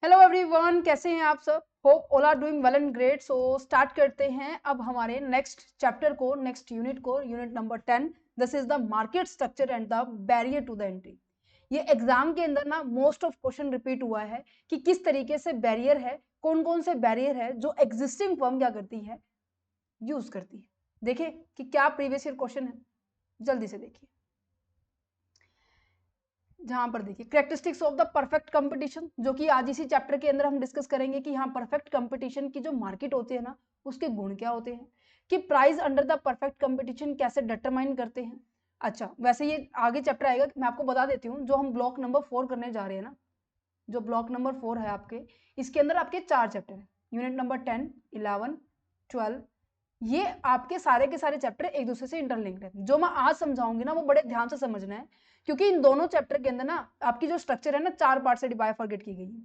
Hello everyone, कैसे हैं आप सब? Hope all are doing well and great. So start करते हैं अब हमारे नेक्स्ट चैप्टर को, नेक्स्ट यूनिट को, unit number 10। This is the market structure and the barrier to the entry. ये एग्जाम के अंदर ना मोस्ट ऑफ क्वेश्चन रिपीट हुआ है कि किस तरीके से बैरियर है, कौन कौन से बैरियर है जो एग्जिस्टिंग फर्म क्या करती है, यूज करती है। देखिए कि क्या प्रीवियस ईयर क्वेश्चन है, जल्दी से देखिए। जहां पर देखिए characteristics of the perfect competition, जो कि आज इसी चैप्टर के अंदर हम डिस्कस करेंगे कि हाँ परफेक्ट कंपटीशन की जो मार्केट होती है ना, उसके गुण क्या होते हैं, कि price under the perfect competition कैसे डिटरमाइन करते हैं। अच्छा, वैसे ये आगे चैप्टर आएगा, मैं आपको बता देती हूँ। जो हम ब्लॉक नंबर 4 करने जा रहे हैं ना, जो ब्लॉक नंबर 4 है आपके, इसके अंदर आपके 4 चैप्टर है। यूनिट नंबर 10, 11, 12, ये आपके सारे के सारे चैप्टर एक दूसरे से इंटरलिंक्ड है। जो मैं आज समझाऊंगी ना, वो बड़े ध्यान से समझना है, क्योंकि इन दोनों चैप्टर के अंदर ना आपकी जो स्ट्रक्चर है ना, 4 पार्ट से बाइफरगेट की गई है।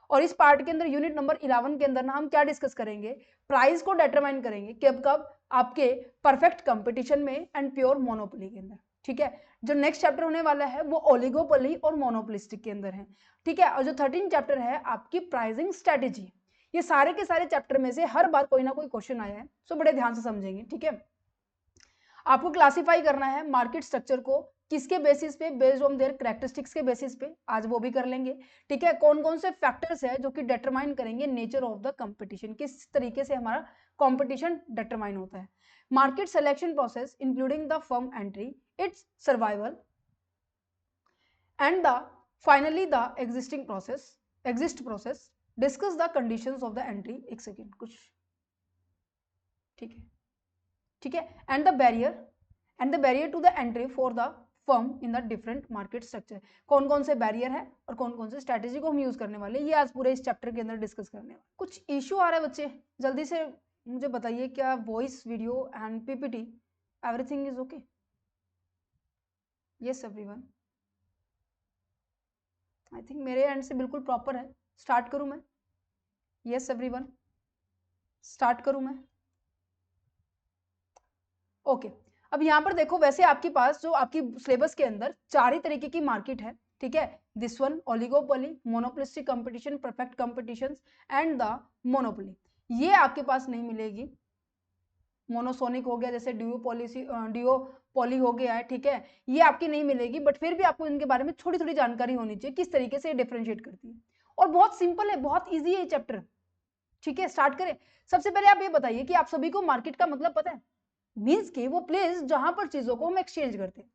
और इस पार्ट के अंदर यूनिट नंबर 11 के अंदर ना हम क्या डिस्कस करेंगे, प्राइस को डिटरमाइन करेंगे कब कब, आपके परफेक्ट कंपटीशन में एंड प्योर मोनोपोली के अंदर। ठीक है, जो नेक्स्ट चैप्टर होने वाला है वो ओलिगोपोली और मोनोपोलिस्टिक के अंदर है। ठीक है, और जो 13 चैप्टर है आपकी प्राइसिंग स्ट्रेटेजी। ये सारे के सारे चैप्टर में से हर बार कोई ना कोई क्वेश्चन आया है, सो बड़े ध्यान से समझेंगे। ठीक है, आपको क्लासिफाई करना है मार्केट स्ट्रक्चर को किसके बेसिस पे, बेस्ड ऑन देयर कैरेक्टरिस्टिक्स के बेसिस पे, आज वो भी कर लेंगे। ठीक है, कौन कौन से फैक्टर्स है जो कि डिटरमाइन करेंगे नेचर ऑफ द कंपटीशन, किस तरीके से हमारा कंपटीशन डिटरमाइन होता है। Market selection process including the firm entry, its survival and the finally the exist process, discuss the conditions of the entry. एक सेकेंड कुछ, ठीक है, ठीक है, and the barrier to the entry for the firm in the different market structure. कौन कौन से barrier है और कौन कौन से स्ट्रेटेजी को हम यूज करने वाले, ये आज पूरे इस चैप्टर के अंदर डिस्कस करने वाले। कुछ इशू आ रहा है बच्चे, जल्दी से मुझे बताइए, क्या voice, video and PPT everything is okay? Yes everyone, I think मेरे एंड से बिल्कुल प्रॉपर है। स्टार्ट करूं मैं? यस एवरीवन, स्टार्ट करूं मैं? ओके, अब यहाँ पर देखो, वैसे आपके पास जो आपकी सिलेबस के अंदर 4 ही तरीके की मार्केट है। ठीक है, this one oligopoly, monopolistic competition, perfect competition and the monopoly. ये आपके पास नहीं मिलेगी। मोनोसोनिक हो गया, जैसे डिओपोली हो गया है। ठीक है, ये आपकी नहीं मिलेगी, बट फिर भी आपको इनके बारे में थोड़ी थोड़ी जानकारी होनी चाहिए, किस तरीके से ये डिफरेंशिएट करती है। और बहुत सिंपल है, बहुत ईजी है ये चैप्टर। ठीक है, स्टार्ट करें। सबसे पहले आप ये बताइए कि आप सभी को मार्केट का मतलब पता है? मीन्स कि वो प्लेस जहां पर चीजों को हम एक्सचेंज करते हैं।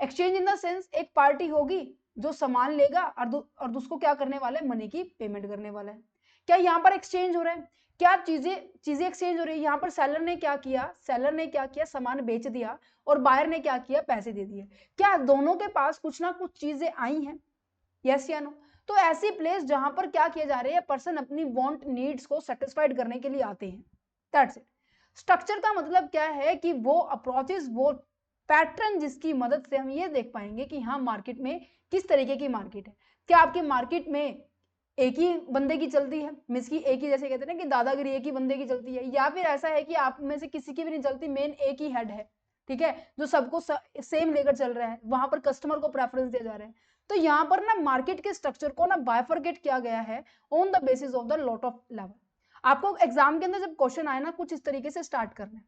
एक्सचेंज इन द सेंस, एक पार्टी होगी जो सामान लेगा और उसको क्या करने वाला है, मनी की पेमेंट करने वाला है। क्या यहाँ पर एक्सचेंज हो रहा है? क्या चीजें चीजें एक्सचेंज हो रही है? यहाँ पर सेलर ने क्या किया, सामान बेच दिया, और बायर ने क्या किया, पैसे दे दिए। क्या दोनों के पास कुछ ना कुछ चीजें आई हैं? यस या नो? तो ऐसी प्लेस जहां पर क्या किया जा रहा है, पर्सन अपनी वांट नीड्स को सेटिस्फाइड करने के लिए आते हैं। That's it. स्ट्रक्चर का मतलब क्या है कि वो अप्रोचेस, वो पैटर्न जिसकी मदद से हम ये देख पाएंगे कि हाँ मार्केट में किस तरीके की मार्केट है। क्या आपकी मार्केट में एक ही बंदे की चलती है, मीन्स की एक ही, जैसे कहते हैं ना कि दादागिरी एक ही बंदे की चलती है, या फिर ऐसा है कि आप में से किसी की भी नहीं चलती, मेन एक ही हेड है। ठीक है, जो सबको सेम लेकर चल रहा है, वहां पर कस्टमर को प्रेफरेंस दिया जा रहा है। तो यहाँ पर ना मार्केट के स्ट्रक्चर को ना बाइफरगेट किया गया है on the basis of the lot of level. आपको एग्जाम के अंदर जब क्वेश्चन आए ना, कुछ इस तरीके से स्टार्ट करना है।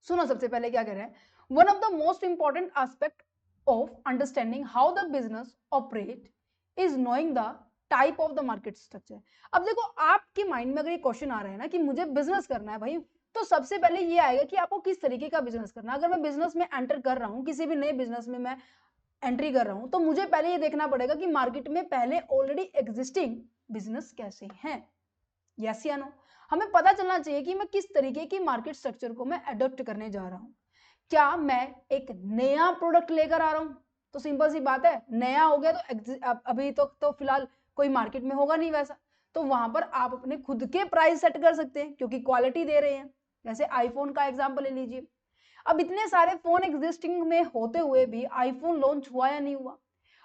सुनो, सबसे पहले क्या कह रहे हैं, one of the most important aspect of understanding how the business operate is knowing the type of the market structure. अब देखो, आपके माइंड में अगर ये क्वेश्चन आ रहा है ना कि मुझे बिजनेस करना है भाई, तो सबसे पहले ये आएगा कि आपको किस तरीके का बिजनेस करना है। अगर मैं बिजनेस में एंटर कर रहा हूं, किसी भी नए बिजनेस में मैं एंट्री कर रहा हूं, तो मुझे पहले ये देखना पड़ेगा कि मार्केट में पहले ऑलरेडी एग्जिस्टिंग बिजनेस कैसे हैं। यस या नो? हमें पता चलना चाहिए कि मैं किस तरीके की मार्केट स्ट्रक्चर को मैं अडॉप्ट करने जा रहा हूं। क्या मैं एक नया प्रोडक्ट लेकर आ रहा हूं? तो सिंपल सी बात है, नया हो गया तो अभी तो फिलहाल कोई मार्केट में होगा नहीं वैसा। तो वहां पर आप अपने खुद के प्राइस सेट कर सकते हैं, क्योंकि क्वालिटी दे रहे हैं। जैसे आईफोन का एग्जांपल ले लीजिए। अब इतने सारे फोन एग्जिस्टिंग में होते हुए भी आईफोन लॉन्च हुआ या नहीं हुआ,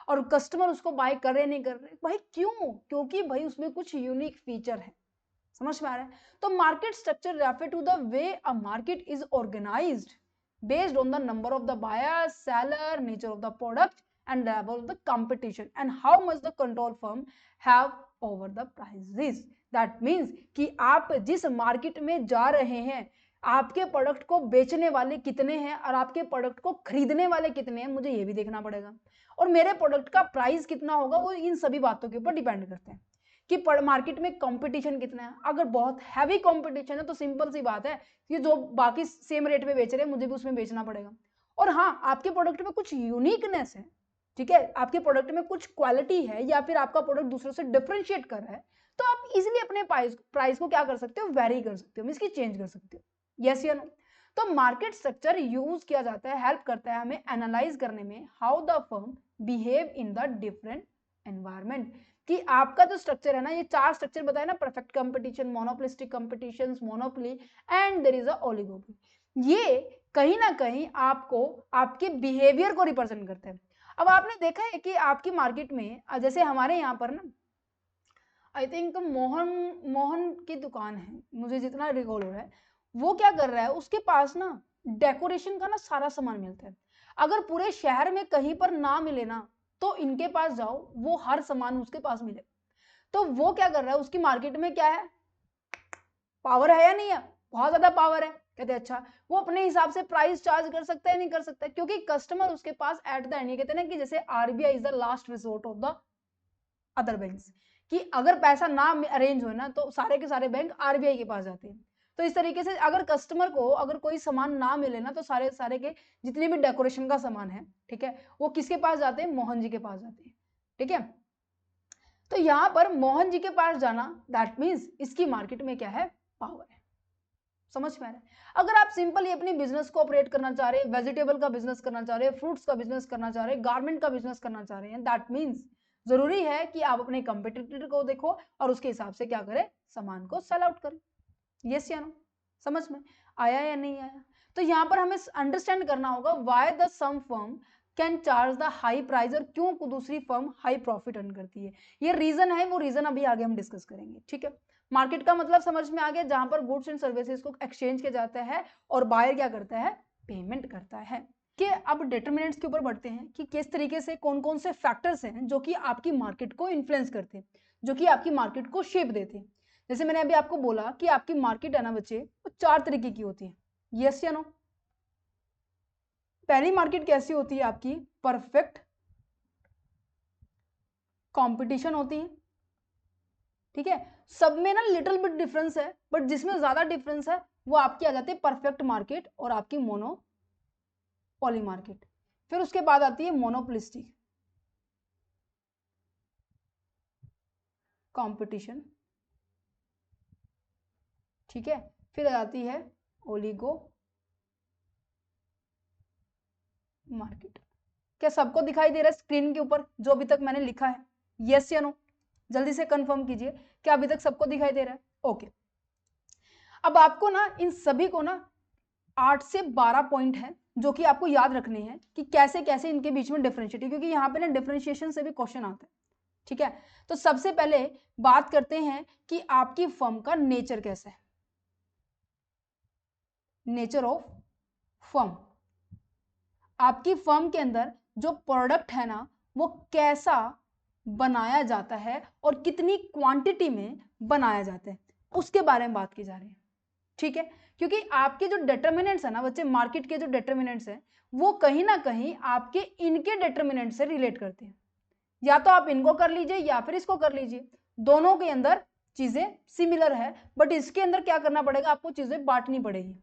और कस्टमर उसको बाय कर रहे नहीं कर रहे भाई, क्यों? क्योंकि भाई उसमें कुछ यूनिक फीचर है। समझ में आ रहा है? तो market structure refer to the way a market is organized based on the number of the buyers, seller, nature of the product, and level of the competition, and how much the control firm have over the prices. That means कि आप जिस market में जा रहे हैं, आपके product को बेचने वाले कितने हैं और आपके प्रोडक्ट को खरीदने वाले कितने हैं, मुझे ये भी देखना पड़ेगा। और मेरे प्रोडक्ट का प्राइस कितना होगा वो इन सभी बातों के ऊपर डिपेंड करते हैं कि मार्केट में कंपटीशन कितना है। अगर बहुत हैवी कंपटीशन है तो सिंपल सी बात है कि जो बाकी सेम रेट पे बेच रहे हैं मुझे भी उसमें बेचना पड़ेगा। और हाँ, आपके प्रोडक्ट में कुछ यूनिकनेस है, ठीक है, आपके प्रोडक्ट में कुछ क्वालिटी है या फिर आपका प्रोडक्ट दूसरों से डिफरेंशिएट कर रहा है, तो आप इजीली अपने प्राइस को क्या कर सकते हो, वेरी कर सकते हो, इसकी चेंज कर सकते हो। यस या नो? तो मार्केट स्ट्रक्चर यूज किया जाता है, हेल्प करता है हमें एनालाइज करने में how the firm behave in the different environment. कि आपका जो स्ट्रक्चर है ना, ये 4 स्ट्रक्चर बताए ना, perfect competition, monopolistic competition, monopoly and there is a oligopoly. ये कहीं ना कहीं आपको आपके बिहेवियर को रिप्रेजेंट करते हैं। अब आपने देखा है कि आपकी मार्केट में जैसे हमारे यहाँ पर ना, आई थिंक मोहन की दुकान है, मुझे जितना रिकॉल हो रहा है, वो क्या कर रहा है, उसके पास ना डेकोरेशन का ना सारा सामान मिलता है। अगर पूरे शहर में कहीं पर ना मिले ना, तो इनके पास जाओ, वो हर सामान उसके पास मिले। तो वो क्या कर रहा है, उसकी मार्केट में क्या है, पावर है या नहीं है, बहुत ज्यादा पावर है। कहते हैं अच्छा, वो अपने हिसाब से प्राइस चार्ज कर सकता है, नहीं कर सकता, क्योंकि कस्टमर उसके पास एट द एंड, ये कहते हैं ना कि जैसे RBI is the last resort of the other banks, कि अगर पैसा ना अरेंज हो ना तो सारे के सारे बैंक आरबीआई के पास जाते हैं। तो इस तरीके से अगर कस्टमर को अगर कोई सामान ना मिले ना, तो सारे सारे के जितने भी डेकोरेशन का सामान है, ठीक है, वो किसके पास जाते हैं, मोहन जी के पास जाते हैं। ठीक है, तो यहां पर मोहन जी के पास जाना, दैट मीन्स इसकी मार्केट में क्या है, पावर है। समझ में आ रहा है? अगर आप सिंपली अपनी बिजनेस को ऑपरेट करना चाह रहे हैं, वेजिटेबल का बिजनेस करना चाह रहे हैं, फ्रूट्स का बिजनेस करना चाह रहे हैं, गारमेंट का बिजनेस करना चाह रहे हैं, दैट मीन्स जरूरी है कि आप अपने कंपटीटर को देखो और उसके हिसाब से क्या करें, सामान को सेल आउट करें। यस या नो? समझ में आया या नहीं आया? तो यहाँ पर हमें अंडरस्टैंड करना होगा why the some firm can charge the high price, और क्यों दूसरी फर्म हाई प्रॉफिट अर्न करती है। ये रीजन है, वो रीजन अभी आगे हम डिस्कस करेंगे। ठीक है, मार्केट का मतलब समझ में आ गया, जहां पर गुड्स एंड सर्विसेज को एक्सचेंज किया जाता है और बायर क्या करता है, पेमेंट करता है। कि अब डिटरमिनेंट्स के ऊपर बढ़ते हैं कि किस तरीके से कौन कौन से फैक्टर्स हैं जो कि आपकी मार्केट को इन्फ्लुएंस करते हैं, जो कि आपकी मार्केट को शेप देते हैं। जैसे मैंने अभी आपको बोला कि आपकी मार्केट है ना बच्चे, वो 4 तरीके की होती है। यस या नो? पहली मार्केट कैसी होती है आपकी, परफेक्ट कंपटीशन होती है। ठीक है, सब में ना लिटिल बिट डिफरेंस है, बट जिसमें ज्यादा डिफरेंस है वो आपकी आ जाती है परफेक्ट मार्केट और आपकी मोनोपोली मार्केट। फिर उसके बाद आती है मोनोपोलिस्टिक कंपटीशन। ठीक है, फिर आती है ओलिगो मार्केट। क्या सबको दिखाई दे रहा है स्क्रीन के ऊपर जो अभी तक मैंने लिखा है? यस या नो? जल्दी से कंफर्म कीजिए, क्या अभी तक सबको दिखाई दे रहा है? ओके, अब आपको ना इन सभी को ना 8 से 12 पॉइंट है जो कि आपको याद रखने हैं कि कैसे कैसे इनके बीच में डिफरेंशिएट, क्योंकि यहाँ पे ना डिफरेंशिएशन से भी क्वेश्चन आता है। ठीक है, तो सबसे पहले बात करते हैं कि आपकी फर्म का नेचर कैसा है। नेचर ऑफ फर्म, आपकी फर्म के अंदर जो प्रोडक्ट है ना वो कैसा बनाया जाता है और कितनी क्वांटिटी में बनाया जाता है, उसके बारे में बात की जा रही है। ठीक है, क्योंकि आपके जो डिटरमिनेंट्स है ना बच्चे, मार्केट के जो डिटरमिनेंट्स है वो कहीं ना कहीं आपके इनके डिटरमिनेंट से रिलेट करते हैं। या तो आप इनको कर लीजिए या फिर इसको कर लीजिए, दोनों के अंदर चीजें सिमिलर है, बट इसके अंदर क्या करना पड़ेगा, आपको चीजें बांटनी पड़ेगी।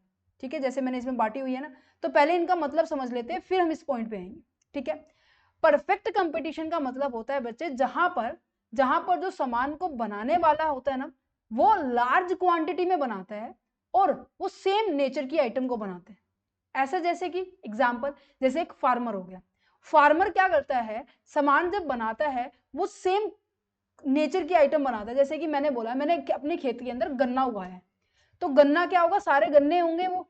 ठीक है, जैसे मैंने इसमें बांटी हुई है ना, तो पहले इनका मतलब समझ लेते हैं, फिर हम इस पॉइंट पे आएंगे। ठीक है, परफेक्ट कंपटीशन का मतलब होता है बच्चे जहां पर जो सामान को बनाने वाला होता है ना, वो लार्ज क्वांटिटी में बनाता है और वो सेम नेचर की आइटम को बनाते हैं। ऐसा जैसे कि एग्जांपल, जैसे एक फार्मर हो गया, फार्मर क्या करता है, सामान जब बनाता है वो सेम नेचर की आइटम बनाता है। जैसे कि मैंने बोला, मैंने अपने खेत के अंदर गन्ना उगाया है, तो गन्ना क्या होगा, सारे गन्ने होंगे वो,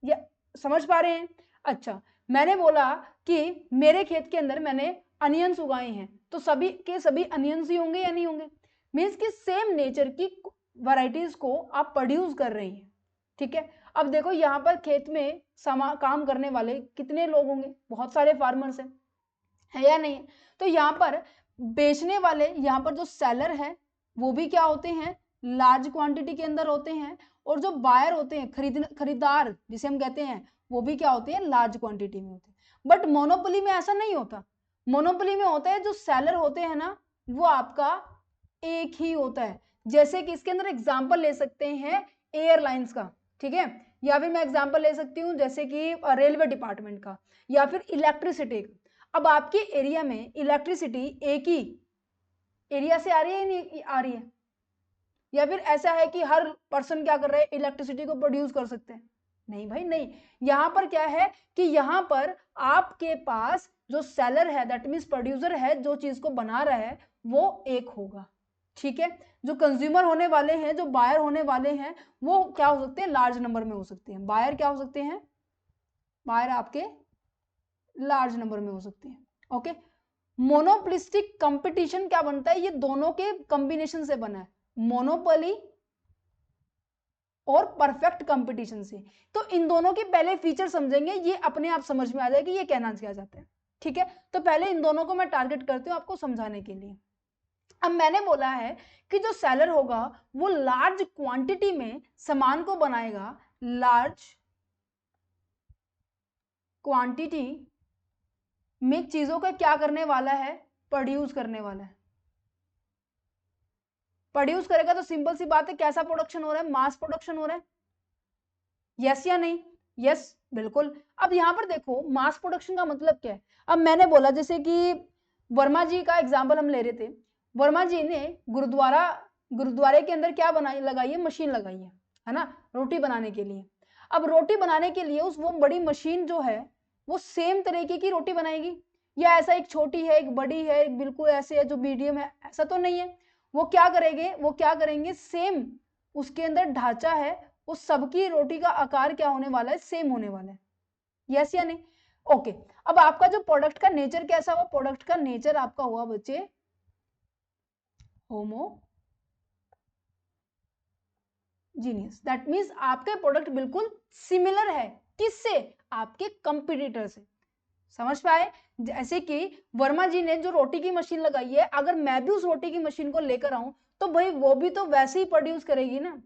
या समझ पा रहे हैं? अच्छा, मैंने बोला कि मेरे खेत के अंदर मैंने अनियंस उगाए हैं, तो सभी के सभी अनियंस ही होंगे या नहीं होंगे? मीन्स कि सेम नेचर की वैरायटीज को आप प्रोड्यूस कर रही हैं। ठीक है, अब देखो यहाँ पर खेत में काम करने वाले कितने लोग होंगे, बहुत सारे फार्मर्स हैं, है या नहीं? तो यहाँ पर बेचने वाले, यहाँ पर जो सेलर है वो भी क्या होते हैं, लार्ज क्वांटिटी के अंदर होते हैं, और जो बायर होते हैं, खरीदार जिसे हम कहते हैं, वो भी क्या होते हैं, लार्ज क्वांटिटी में होते हैं। बट मोनोपोली में ऐसा नहीं होता। मोनोपोली में होता है जो सेलर होते हैं ना, वो आपका एक ही होता है। जैसे कि इसके अंदर एग्जांपल ले सकते हैं एयरलाइंस का, ठीक है, या फिर मैं एग्जांपल ले सकती हूँ जैसे कि रेलवे डिपार्टमेंट का, या फिर इलेक्ट्रिसिटी का। अब आपके एरिया में इलेक्ट्रिसिटी एक ही एरिया से आ रही है, नहीं आ रही है, या फिर ऐसा है कि हर पर्सन क्या कर रहे हैं, इलेक्ट्रिसिटी को प्रोड्यूस कर सकते हैं? नहीं भाई नहीं। यहां पर क्या है कि यहां पर आपके पास जो सेलर है, दैट मीन्स प्रोड्यूसर है, जो चीज को बना रहा है, वो एक होगा, ठीक है। जो कंज्यूमर होने वाले हैं, जो बायर होने वाले हैं, वो क्या हो सकते हैं, लार्ज नंबर में हो सकते हैं। बायर क्या हो सकते हैं, बायर आपके लार्ज नंबर में हो सकते हैं, ओके। मोनोपोलिस्टिक कंपटीशन क्या बनता है, ये दोनों के कॉम्बिनेशन से बना है, मोनोपोली और परफेक्ट कंपटीशन से। तो इन दोनों के पहले फीचर समझेंगे, ये अपने आप समझ में आ जाएगा ये कहना क्या चाहते हैं, ठीक है। तो पहले इन दोनों को मैं टारगेट करती हूँ आपको समझाने के लिए। अब मैंने बोला है कि जो सेलर होगा वो लार्ज क्वांटिटी में सामान को बनाएगा, लार्ज क्वांटिटी में चीजों का क्या करने वाला है, प्रोड्यूस करने वाला है। प्रोड्यूस करेगा तो सिंपल सी बात है, कैसा प्रोडक्शन हो रहा है, मास प्रोडक्शन हो रहा है, यस या नहीं, यस बिल्कुल। अब यहां पर देखो मास प्रोडक्शन का मतलब क्या है। अब मैंने बोला जैसे कि वर्मा जी का एग्जांपल हम ले रहे थे, वर्मा जी ने गुरुद्वारे के अंदर क्या बनाई, लगाई है, मशीन लगाई है ना, रोटी बनाने के लिए। अब रोटी बनाने के लिए उस वो बड़ी मशीन जो है वो सेम तरीके की रोटी बनाएगी, या ऐसा एक छोटी है, एक बड़ी है, एक बिल्कुल ऐसे है जो मीडियम है, ऐसा तो नहीं है। वो क्या करेंगे, वो क्या करेंगे, सेम उसके अंदर ढांचा है, उस सबकी रोटी का आकार क्या होने वाला है, सेम होने वाला है, यस या नहीं, ओके। अब आपका जो प्रोडक्ट का नेचर कैसा हुआ, प्रोडक्ट का नेचर आपका हुआ बच्चे होमोजीनियस, दैट मींस आपका प्रोडक्ट बिल्कुल सिमिलर है, किससे, आपके कंपटीटर से। समझ पाए, जैसे कि वर्मा जी ने जो रोटी की मशीन लगाई है, अगर मैं भी उस रोटी की मशीन को लेकर आऊं तो भाई वो भी तो वैसे ही प्रोड्यूस करेगी ना,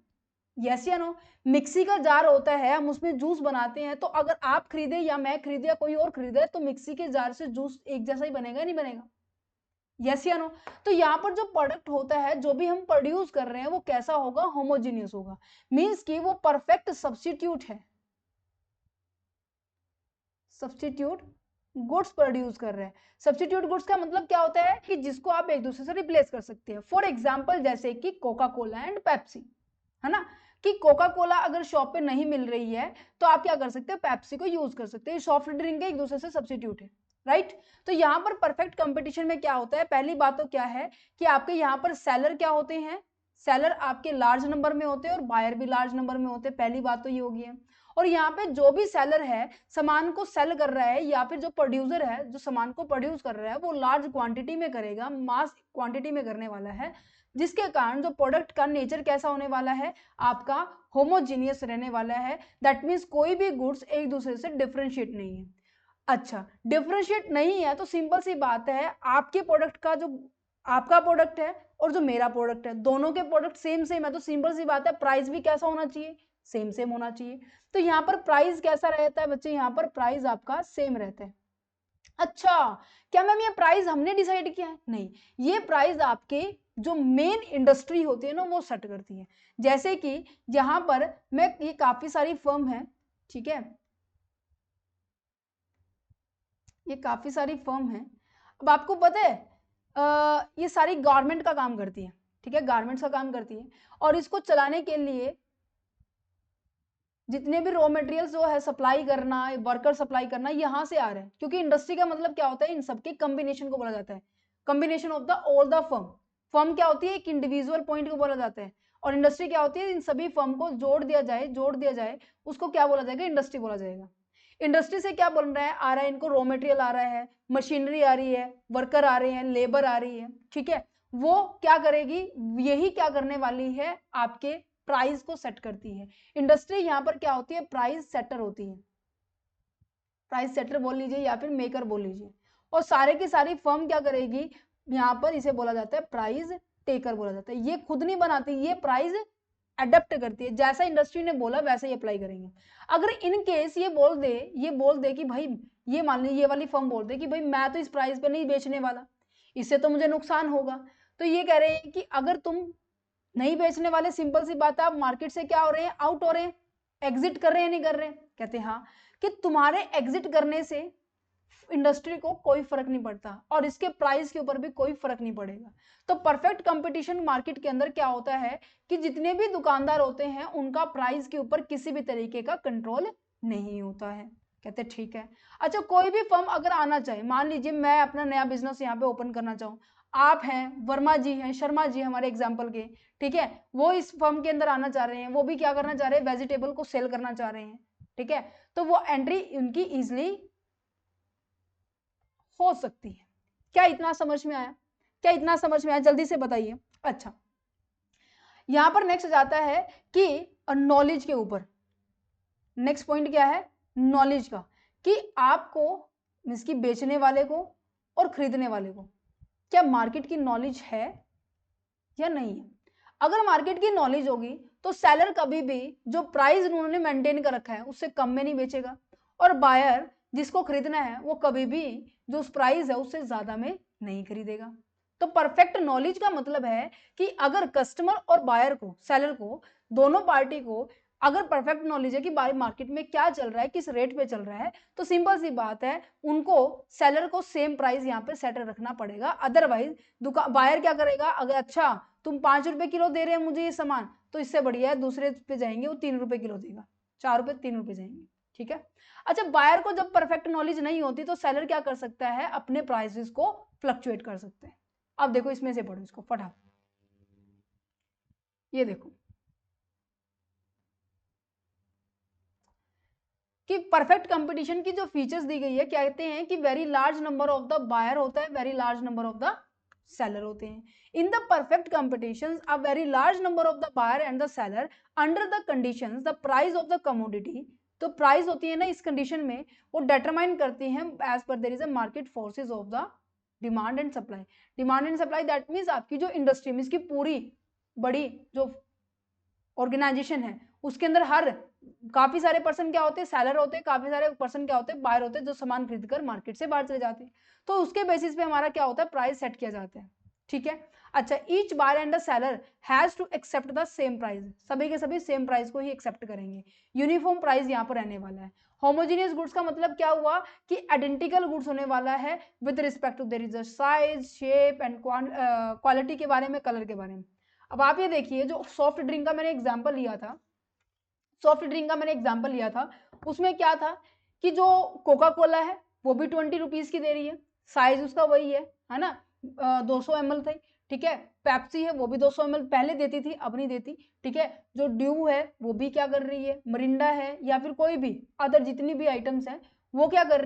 यस या नो। मिक्सी का जार होता है, हम उसमें जूस बनाते हैं, तो अगर आप खरीदे या मैं खरीदे या कोई और खरीदे तो मिक्सी के जार से जूस एक जैसा ही बनेगा, नहीं बनेगा, यस या नो। तो यहाँ पर जो प्रोडक्ट होता है, जो भी हम प्रोड्यूस कर रहे हैं, वो कैसा होगा, होमोजीनियस होगा, मींस कि वो परफेक्ट सब्स्टिट्यूट है, सब्स्टिट्यूट गुड्स प्रोड्यूस कर रहे हैं। सब्स्टिट्यूट गुड्स का मतलब क्या होता है कि जिसको आप एक दूसरे से रिप्लेस कर सकते हैं। फॉर एग्जांपल जैसे कि कोका कोला एंड पेप्सी, है ना, कि कोका कोला अगर शॉप पे नहीं मिल रही है तो आप क्या कर सकते हैं, पेप्सी को यूज कर सकते हैं। सॉफ्ट ड्रिंक के एक दूसरे से सब्स्टिट्यूट है, राइट। तो यहाँ पर परफेक्ट कंपटीशन में क्या होता है, पहली बात तो क्या है कि आपके यहाँ पर सेलर क्या होते हैं, सेलर आपके लार्ज नंबर में होते हैं और बायर भी लार्ज नंबर में होते हैं, पहली बात तो ये होगी है। और यहाँ पे जो भी सेलर है सामान को सेल कर रहा है, या फिर जो प्रोड्यूसर है जो सामान को प्रोड्यूस कर रहा है, वो लार्ज क्वांटिटी में करेगा, मास क्वांटिटी में करने वाला है, जिसके कारण जो प्रोडक्ट का नेचर कैसा होने वाला है, आपका होमोजीनियस रहने वाला है। दैट मीन्स कोई भी गुड्स एक दूसरे से डिफरेंशिएट नहीं है। अच्छा, डिफरेंशिएट नहीं है तो सिंपल सी बात है, आपके प्रोडक्ट का जो आपका प्रोडक्ट है और जो मेरा प्रोडक्ट है, दोनों के प्रोडक्ट सेम सेम है, तो सिंपल सी बात है प्राइस भी कैसा होना चाहिए, सेम सेम होना चाहिए। तो यहाँ पर प्राइस कैसा रहता है बच्चे, यहाँ पर प्राइस आपका सेम रहता है। अच्छा, क्या मैम ये प्राइस हमने डिसाइड किया है, नहीं, ये प्राइस आपके जो मेन इंडस्ट्री होती है ना वो सेट करती है। जैसे कि यहाँ पर मैं, ये काफी सारी फर्म है, ठीक है, ये काफी सारी फर्म है। अब आपको पता है ये सारी गारमेंट का काम करती है, ठीक है, गारमेंट्स का काम करती है, और इसको चलाने के लिए जितने भी रॉ मटेरियल्स जो है सप्लाई करना, वर्कर सप्लाई करना, यहाँ से आ रहे हैं, क्योंकि इंडस्ट्री का मतलब क्या होता है, इन सबके कॉम्बिनेशन को बोला जाता है, combination of the all the firm. Firm क्या होती है, एक इंडिविजुअल पॉइंट को बोला जाता है, और इंडस्ट्री क्या होती है, इन सभी फर्म को जोड़ दिया जाए उसको क्या बोला जाएगा, इंडस्ट्री बोला जाएगा। इंडस्ट्री से क्या बन रहा है, आ रहा है, इनको रॉ मटेरियल आ रहा है, मशीनरी आ रही है, वर्कर आ रहे हैं, लेबर आ रही है, ठीक है। वो क्या करेगी, यही क्या करने वाली है, आपके प्राइस को सेट करती है। इंडस्ट्री यहाँ पर क्या होती है, प्राइस सेटर होती है, प्राइस सेटर बोल लीजिए या फिर मेकर बोल लीजिए। और सारे की सारी फर्म क्या करेगी, यहाँ पर इसे बोला जाता है प्राइस टेकर बोला जाता है। ये खुद नहीं बनाती, ये प्राइस अडेप्ट करती है, जैसा इंडस्ट्री ने बोला वैसे ही अप्लाई करेंगे। अगर इन केस ये बोल दे कि भाई, ये मान लीजिए ये वाली फर्म बोल दे कि भाई मैं तो इस प्राइस पे नहीं बेचने वाला, इससे तो मुझे नुकसान होगा, तो ये कह रहे हैं कि अगर तुम नहीं बेचने वाले, सिंपल सी बात है, आप मार्केट से क्या हो रहे हैं, आउट हो रहे हैं, एग्जिट कर रहे हैं, नहीं कर रहे हैं? कहते हैं हाँ, कि तुम्हारे एग्जिट करने से इंडस्ट्री को कोई फर्क नहीं पड़ता और इसके प्राइस के ऊपर भी कोई फर्क नहीं पड़ेगा। तो परफेक्ट कंपटीशन मार्केट के अंदर क्या होता है कि जितने भी दुकानदार होते हैं उनका प्राइस के ऊपर किसी भी तरीके का कंट्रोल नहीं होता है। कहते ठीक है। अच्छा, कोई भी फर्म अगर आना चाहे, मान लीजिए मैं अपना नया बिजनेस यहाँ पे ओपन करना चाहूँ, आप हैं, वर्मा जी हैं, शर्मा जी हमारे एग्जाम्पल के, ठीक है, वो इस फर्म के अंदर आना चाह रहे हैं, वो भी क्या करना चाह रहे हैं, वेजिटेबल को सेल करना चाह रहे हैं, ठीक है, तो वो एंट्री उनकी इजिली हो सकती है। क्या इतना समझ में आया? क्या इतना समझ में आया? जल्दी से बताइए। अच्छा, यहां पर नेक्स्ट जाता है कि नॉलेज के ऊपर। नेक्स्ट पॉइंट क्या है? नॉलेज का, कि आपको मींस की बेचने वाले को और खरीदने वाले को क्या मार्केट की नॉलेज है या नहीं है। अगर मार्केट की नॉलेज होगी तो सेलर कभी भी जो प्राइस उन्होंने मेंटेन कर रखा है उससे कम में नहीं बेचेगा, और बायर जिसको खरीदना है वो कभी भी जो उस प्राइस है उससे ज्यादा में नहीं खरीदेगा। तो परफेक्ट नॉलेज का मतलब है कि अगर कस्टमर और बायर को, सेलर को, दोनों पार्टी को अगर परफेक्ट नॉलेज है कि मार्केट में क्या चल रहा है, किस रेट पे चल रहा है, तो सिंपल सी बात है उनको, सेलर को सेम प्राइस यहाँ पे सेट रखना पड़ेगा। अदरवाइज दुकान बायर क्या करेगा, अगर अच्छा तुम 5 रुपए किलो दे रहे हैं मुझे ये सामान, तो इससे बढ़िया है दूसरे पे जाएंगे, वो 3 रुपए किलो देगा, 4 रुपए 3 रुपए जाएंगे, ठीक है। अच्छा, बायर को जब परफेक्ट नॉलेज नहीं होती तो सेलर क्या कर सकता है, अपने प्राइसेस को फ्लक्चुएट कर सकते हैं। अब देखो इसमें से पढ़ो इसको फटाफट, ये देखो कि परफेक्ट कंपटीशन की जो फीचर्स दी गई है, कहते हैं कि very large number of the buyer होता है, very large number of the seller होते हैं। In the perfect competition a very large number of the buyer and the seller under the conditions the price of the commodity, तो price होती है ना इस condition में, वो डिटरमाइन करती हैं as per there is a market forces of the demand and supply. Demand and supply that means आपकी जो इंडस्ट्री मीन्स की पूरी बड़ी जो ऑर्गेनाइजेशन है उसके अंदर हर काफी सारे पर्सन क्या होते हैं, सेलर होते हैं, काफी सारे पर्सन क्या होते हैं, बायर होते हैं, जो सामान खरीद कर मार्केट से बाहर चले जाते हैं। तो उसके बेसिस पे हमारा क्या होता है, प्राइस सेट किया जाता है, ठीक है। अच्छा, each buyer and the seller has to accept the same price, सभी के सभी सेम प्राइस को ही एक्सेप्ट करेंगे। यूनिफॉर्म प्राइस यहाँ पर रहने वाला है। होमोजीनियस गुड्स का मतलब क्या हुआ कि आइडेंटिकल गुड्स होने वाला है with respect to there is size, shape and quality के बारे में, कलर के बारे में। अब आप ये देखिए, जो सॉफ्ट ड्रिंक का मैंने एग्जांपल लिया था, उसमें क्या था कि जो कोका कोला है वो भी 20 रुपीज की दे रही है, साइज उसका वही है ना, 200 ml थे, ठीक है। पेप्सी है वो भी 200 ml पहले देती थी, अब नहीं देती, ठीक है। जो ड्यू है वो भी क्या कर रही है, मरिंडा है या फिर कोई भी अदर जितनी भी आइटम्स हैं वो क्या कर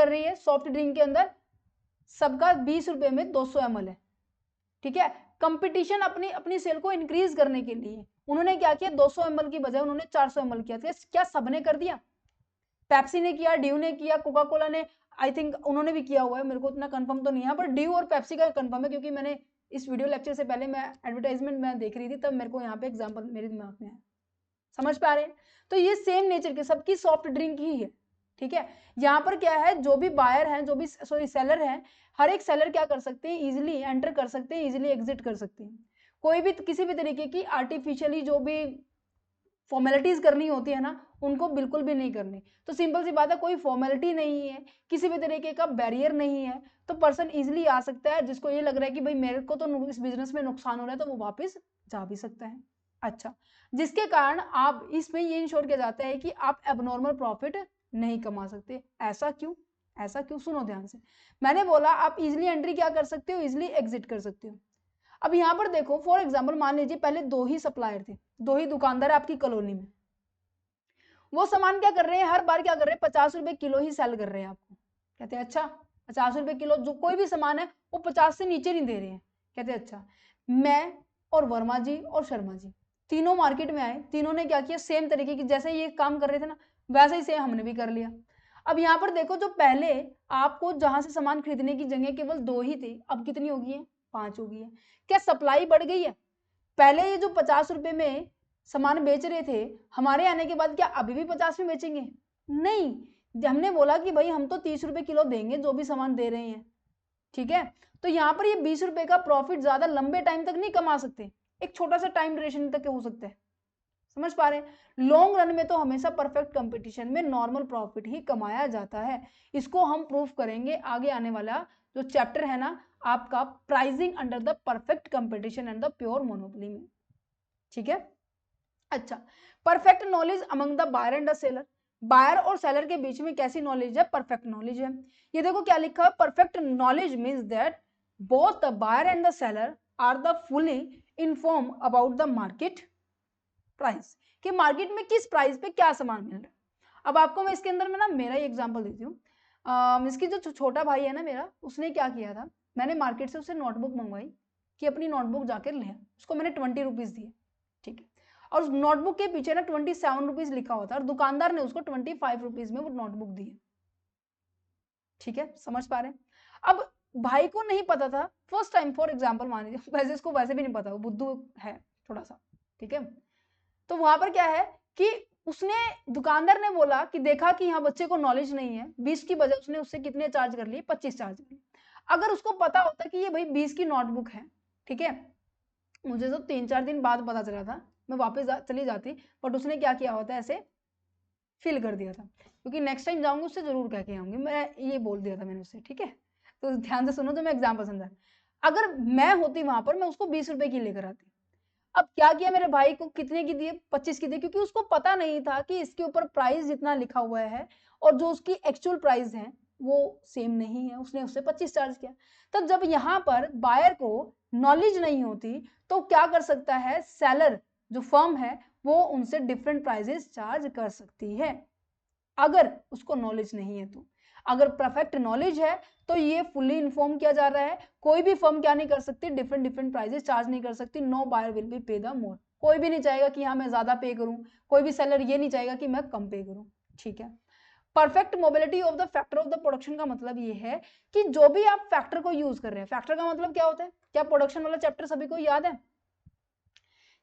रही है, सॉफ्ट ड्रिंक के अंदर सबका 20 रुपए में 200 ml है, ठीक है। कंपटीशन अपनी अपनी सेल को इंक्रीज करने के लिए उन्होंने क्या किया, 200 ml की बजाय उन्होंने 400 ml किया। क्या सबने कर दिया? पेप्सी ने किया, ड्यू ने किया, कोका कोला ने, आई थिंक उन्होंने भी किया हुआ है, मेरे को इतना कंफर्म तो नहीं है, पर ड्यू और पेप्सी का कंफर्म है क्योंकि मैंने इस वीडियो लेक्चर से पहले मैं एडवर्टाइजमेंट में देख रही थी, तब मेरे को यहाँ पे एग्जाम्पल मेरे दिमाग में है। समझ पा रहे हैं? तो ये सेम नेचर के सबकी सॉफ्ट ड्रिंक ही है, ठीक है। यहाँ पर क्या है, जो भी बायर हैं, जो भी सॉरी सेलर हैं, हर एक सेलर क्या कर सकते हैं, इजिली एंटर कर सकते हैं, इजिली एग्जिट कर सकते हैं। कोई भी किसी भी तरीके की आर्टिफिशियली जो भी फॉर्मेलिटीज करनी होती है ना, उनको बिल्कुल भी नहीं करनी। तो सिंपल सी बात है, कोई फॉर्मेलिटी नहीं है, किसी भी तरीके का बैरियर नहीं है, तो पर्सन इजिली आ सकता है, जिसको ये लग रहा है कि भाई मेरे को तो इस बिजनेस में नुकसान हो रहा है, तो वो वापस जा भी सकता है। अच्छा, जिसके कारण आप इसमें ये इंश्योर किया जाता है कि आप एबनॉर्मल प्रॉफिट नहीं कमा सकते। ऐसा क्यों? सुनो ध्यान से, मैंने बोला आप इजिली एंट्री क्या कर सकते हो, इजिली एग्जिट कर सकते हो। अब यहाँ पर देखो, फॉर एग्जाम्पल मान लीजिए पहले 2 ही सप्लायर थे, 2 ही दुकानदार आपकी कॉलोनी में, वो सामान क्या कर रहे हैं, हर बार क्या कर रहे हैं, 50 रुपए किलो ही सेल कर रहे हैं आपको। कहते हैं अच्छा 50 रुपए किलो, जो कोई भी सामान है वो 50 से नीचे नहीं दे रहे हैं। कहते हैं अच्छा, मैं और वर्मा जी और शर्मा जी तीनों मार्केट में आए, तीनों ने क्या किया, सेम तरीके की, जैसे ये काम कर रहे थे ना वैसे ही सेम हमने भी कर लिया। अब यहाँ पर देखो, जो पहले आपको जहां से सामान खरीदने की जगह केवल 2 ही थी, अब कितनी हो गई है, 5 हो गई है। क्या सप्लाई बढ़ गई है? पहले ये जो 50 रुपए में सामान बेच रहे थे, हमारे आने के बाद क्या अभी भी 50 में बेचेंगे? नहीं, हमने बोला कि भाई हम तो 30 रुपए किलो देंगे जो भी सामान दे रहे हैं, ठीक है। तो यहाँ पर ये 20 रुपए का प्रॉफिट ज्यादा लंबे टाइम तक नहीं कमा सकते, एक छोटा सा टाइम ड्यूरेशन तक हो सकता है, समझ पा रहे हैं। लॉन्ग रन में तो हमेशा परफेक्ट कंपटीशन में नॉर्मल प्रॉफिट ही कमाया जाता है। इसको हम प्रूफ करेंगे आगे आने वाला जो चैप्टर है ना आपका, pricing under the perfect competition and the pure monopoly में, ठीक है। अच्छा, perfect knowledge among the buyer and the seller, buyer और सेलर के बीच में कैसी नॉलेज है? परफेक्ट नॉलेज है। ये देखो क्या लिखा है, perfect knowledge means that both the buyer and the seller are the fully inform about the market price, कि मार्केट में किस प्राइस पे क्या सामान मिल रहा है। अब आपको मैं इसके अंदर में ना मेरा ही एग्जांपल देती हूँ। इसकी जो छोटा भाई है ना मेरा, उसने क्या किया था, मैंने मार्केट से उसे नोटबुक मंगवाई कि अपनी नोटबुक जाकर ले, उसको मैंने 20 रुपीज़ दिए, ठीक है। और उस नोटबुक के पीछे ना 27 रुपीज़ लिखा होता है और दुकानदार ने उसको 25 रुपीज़ में वो नोटबुक दी है, ठीक है, समझ पा रहे हैं। अब भाई को नहीं पता था, फर्स्ट टाइम फॉर एग्जाम्पल मान लीजिए, वैसे इसको वैसे भी नहीं पता, वो बुद्धू है थोड़ा सा, ठीक है। तो वहां पर क्या है कि उसने, दुकानदार ने बोला कि देखा कि यहाँ बच्चे को नॉलेज नहीं है, 20 की बजाय उसने उससे कितने चार्ज कर लिए? 25 चार्ज कर लिए। अगर उसको पता होता कि ये भाई 20 की नोटबुक है, ठीक है, मुझे तो 3-4 दिन बाद पता चला था, मैं वापस चली जाती, बट उसने क्या किया होता, ऐसे फिल कर दिया था, क्योंकि नेक्स्ट टाइम जाऊंगी उससे जरूर कह के आऊंगी, मैं ये बोल दिया था मैंने उससे, ठीक है। तो ध्यान से सुनो, तो मैं एग्जाम्पल समझा, अगर मैं होती वहां पर, मैं उसको 20 रुपए की लेकर आती। अब क्या किया, मेरे भाई को कितने की दिए? 25 की दिए, क्योंकि उसको पता नहीं था कि इसके ऊपर प्राइस जितना लिखा हुआ है और जो उसकी एक्चुअल प्राइस है वो सेम नहीं है, उसने उससे 25 चार्ज किया। तो जब यहाँ पर बायर को नॉलेज नहीं होती तो क्या कर सकता है, सेलर जो फर्म है वो उनसे डिफरेंट प्राइजेस चार्ज कर सकती है, अगर उसको नॉलेज नहीं है तो। अगर परफेक्ट नॉलेज है तो ये फुली इन्फॉर्म किया जा रहा है, कोई भी फर्म क्या नहीं कर सकती, डिफरेंट डिफरेंट प्राइजेस चार्ज नहीं कर सकती, नो बायर विल बी पे द मोर, कोई भी नहीं चाहेगा कि हाँ मैं ज्यादा पे करूं, कोई भी सेलर ये नहीं चाहेगा कि मैं कम पे करूं, ठीक है। Perfect mobility of the factor of the production का मतलब ये है कि जो भी आप फैक्टर को यूज कर रहे हैं, फैक्टर का मतलब क्या होता है, क्या प्रोडक्शन वाला चैप्टर सभी को याद है,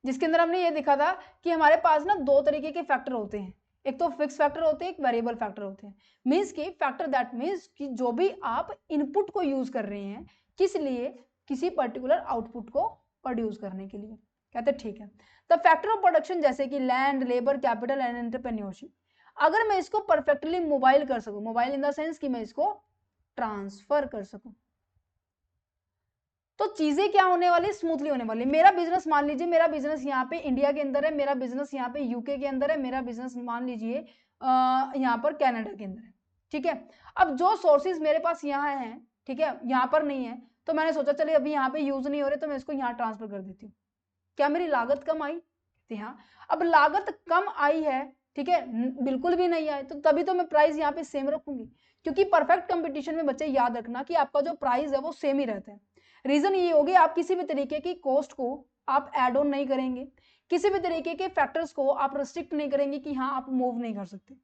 जिसके अंदर हमने ये देखा था कि हमारे पास ना दो तरीके के फैक्टर होते हैं, एक तो फिक्स फैक्टर होते हैं, एक वेरिएबल फैक्टर होते हैं। मींस कि फैक्टर दैट मींस कि जो भी आप इनपुट को यूज कर रहे हैं किस लिए, किसी पर्टिकुलर आउटपुट को प्रोड्यूस करने के लिए, कहते हैं ठीक है। द फैक्टर ऑफ प्रोडक्शन जैसे कि land, labour, capital and entrepreneurship, अगर मैं इसको परफेक्टली मोबाइल कर सकूं, मोबाइल इन द सेंस कि मैं इसको ट्रांसफर कर सकूं, तो चीजें क्या होने वाली, स्मूथली होने वाली। मेरा बिजनेस मान लीजिए, मेरा बिजनेस यहाँ पे इंडिया के अंदर है, मेरा बिजनेस यहाँ पे यूके के अंदर है, मेरा बिजनेस मान लीजिए यहाँ पर कनाडा के अंदर है, ठीक है। अब जो सोर्सेज मेरे पास यहाँ हैं, ठीक है, यहाँ पर नहीं है, तो मैंने सोचा चलिए अभी यहाँ पे यूज नहीं हो रहे तो मैं इसको यहाँ ट्रांसफर कर देती हूँ, क्या मेरी लागत कम आई? हाँ। अब लागत कम आई है, ठीक है, बिल्कुल भी नहीं आए, तो तभी तो मैं प्राइस यहाँ पे सेम रखूंगी, क्योंकि परफेक्ट कंपटीशन में बच्चे याद रखना कि आपका जो प्राइस है वो सेम ही रहता है। रीजन ये होगी, आप किसी भी तरीके की कॉस्ट को आप एड ऑन नहीं करेंगे, किसी भी तरीके के फैक्टर्स को आप रिस्ट्रिक्ट नहीं करेंगे कि हाँ आप मूव नहीं कर सकते,